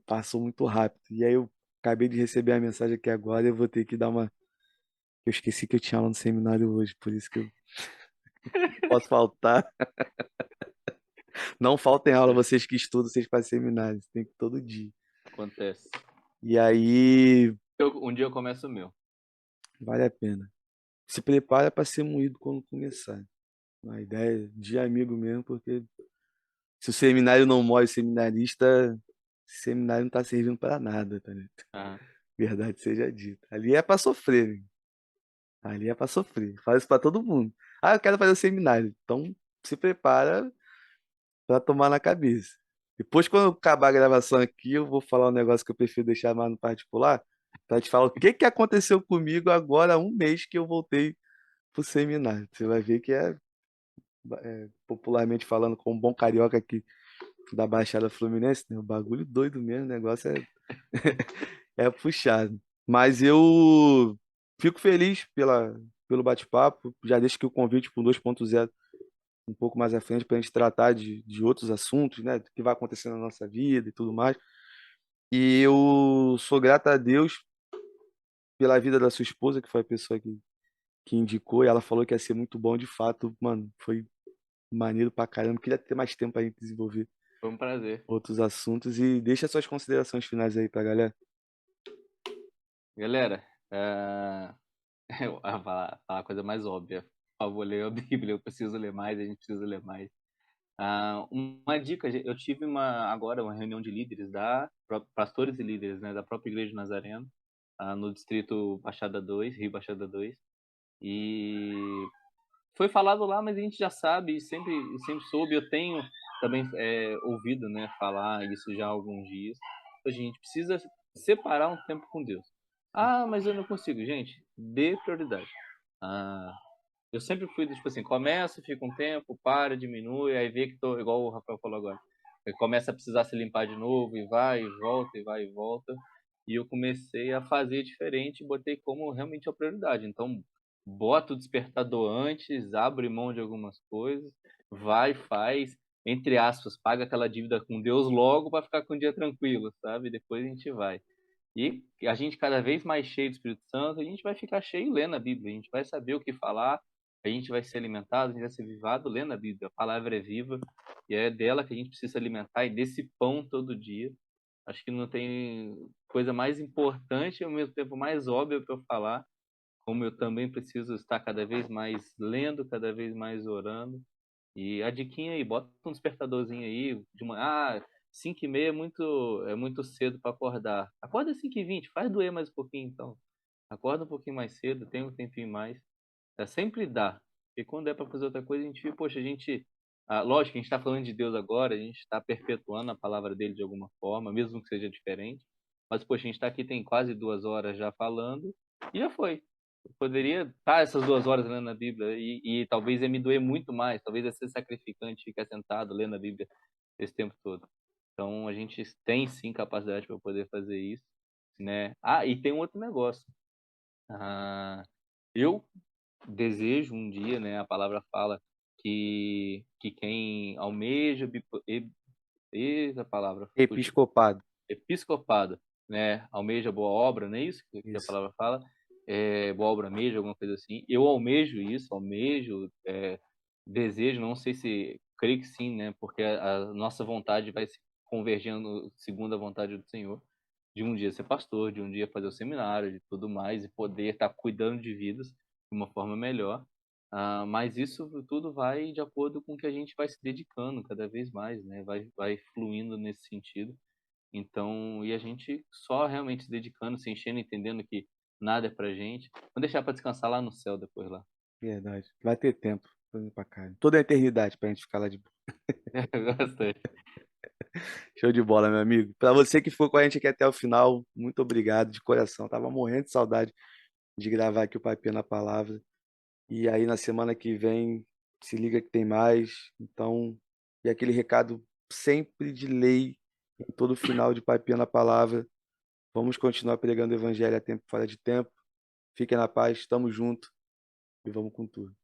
[SPEAKER 1] passou muito rápido. E aí eu acabei de receber a mensagem aqui agora, eu vou ter que dar uma. Eu esqueci que eu tinha aula no seminário hoje, por isso que eu não posso faltar. Não faltem aula, vocês que estudam, vocês fazem seminário, tem que ir todo dia.
[SPEAKER 2] Acontece.
[SPEAKER 1] E aí,
[SPEAKER 2] Um dia eu começo o meu.
[SPEAKER 1] vale a pena. Se prepara para ser moído quando começar. A ideia é de amigo mesmo, porque se o seminário não moe o seminarista, o seminário não tá servindo para nada, tá ligado?
[SPEAKER 2] Ah,
[SPEAKER 1] Verdade seja dita. Ali é para sofrer, né? Ali é para sofrer. Faz isso para todo mundo. Ah, eu quero fazer o seminário. Então, se prepara para tomar na cabeça. Depois, quando acabar a gravação aqui, eu vou falar um negócio que eu prefiro deixar mais no particular, para te falar o que que aconteceu comigo agora há um mês que eu voltei pro seminário. Você vai ver que popularmente falando, com um bom carioca aqui da Baixada Fluminense, né? O bagulho doido mesmo, o negócio é puxado. Mas eu fico feliz pelo bate-papo. Já deixo aqui o convite para o 2.0 um pouco mais à frente para a gente tratar de outros assuntos, né? Do que vai acontecer na nossa vida e tudo mais. E eu sou grato a Deus pela vida da sua esposa, que foi a pessoa que indicou, e ela falou que ia ser muito bom de fato. Mano, foi maneiro pra caramba. Queria ter mais tempo pra gente desenvolver
[SPEAKER 2] foi um prazer.
[SPEAKER 1] outros assuntos. E deixa suas considerações finais aí pra galera.
[SPEAKER 2] Galera, eu vou falar a coisa mais óbvia. Por favor, leia a Bíblia. Eu preciso ler mais, a gente precisa ler mais. Uma dica, eu tive agora uma reunião de líderes pastores e líderes, né, da própria Igreja Nazareno, no distrito Baixada 2, Rio Baixada 2. E foi falado lá, mas a gente já sabe e sempre soube. Eu tenho também ouvido, né, falar isso já há alguns dias. A gente precisa separar um tempo com Deus. Ah, mas eu não consigo. Gente, dê prioridade. Ah, eu sempre fui do tipo assim, começa, fica um tempo, para, diminui, aí vê que tô, igual o Rafael falou agora, aí começa a precisar se limpar de novo, e vai, e volta, e vai, e volta. E eu comecei a fazer diferente e botei como realmente a prioridade. Então, bota o despertador antes, abre mão de algumas coisas, vai, faz, entre aspas, paga aquela dívida com Deus logo para ficar com o dia tranquilo, sabe? Depois a gente vai. E a gente cada vez mais cheio do Espírito Santo, a gente vai ficar cheio lendo a Bíblia, a gente vai saber o que falar, a gente vai ser alimentado, a gente vai ser vivado lendo a Bíblia. A palavra é viva e é dela que a gente precisa se alimentar e desse pão todo dia. Acho que não tem coisa mais importante e ao mesmo tempo mais óbvia para eu falar, como eu também preciso estar cada vez mais lendo, cada vez mais orando. E a diquinha aí, bota um despertadorzinho aí, de manhã, 5h30 é muito cedo para acordar. Acorda 5h20, faz doer mais um pouquinho então. Acorda um pouquinho mais cedo, tem um tempinho mais. Sempre dá. Porque quando é para fazer outra coisa, a gente fica, poxa, lógico, a gente está falando de Deus agora, a gente está perpetuando a palavra dele de alguma forma, mesmo que seja diferente. Mas, poxa, a gente está aqui tem quase 2 horas já falando e já foi. Eu poderia estar essas 2 horas lendo a Bíblia e talvez ia me doer muito mais, talvez ia ser sacrificante ficar sentado lendo a Bíblia esse tempo todo. Então, a gente tem sim capacidade para poder fazer isso, né? E tem um outro negócio. Eu desejo um dia, né? A palavra fala que quem almeja a palavra fugiu.
[SPEAKER 1] Episcopado.
[SPEAKER 2] Episcopado, né? Almeja boa obra, não é isso que a
[SPEAKER 1] Isso.
[SPEAKER 2] palavra fala? Boa obra almeja, alguma coisa assim. Eu almejo isso, desejo, não sei se creio que sim, né? Porque a nossa vontade vai se convergindo segundo a vontade do Senhor. De um dia ser pastor, de um dia fazer o seminário, de tudo mais, e poder estar cuidando de vidas de uma forma melhor. Mas isso tudo vai de acordo com o que a gente vai se dedicando cada vez mais, né? Vai fluindo nesse sentido. Então, e a gente só realmente se dedicando, se enchendo, entendendo que nada é pra gente. Vamos deixar para descansar lá no céu depois lá.
[SPEAKER 1] Verdade. Vai ter tempo pra cá. Toda a eternidade pra gente ficar lá de boa.
[SPEAKER 2] Gostei.
[SPEAKER 1] Show de bola, meu amigo. Pra você que ficou com a gente aqui até o final, muito obrigado de coração. Tava morrendo de saudade de gravar aqui o Papinho na Palavra. E aí na semana que vem, se liga que tem mais. Então, e aquele recado sempre de lei em todo final de Papinho na Palavra. Vamos continuar pregando o evangelho a tempo fora de tempo. Fiquem na paz, estamos juntos e vamos com tudo.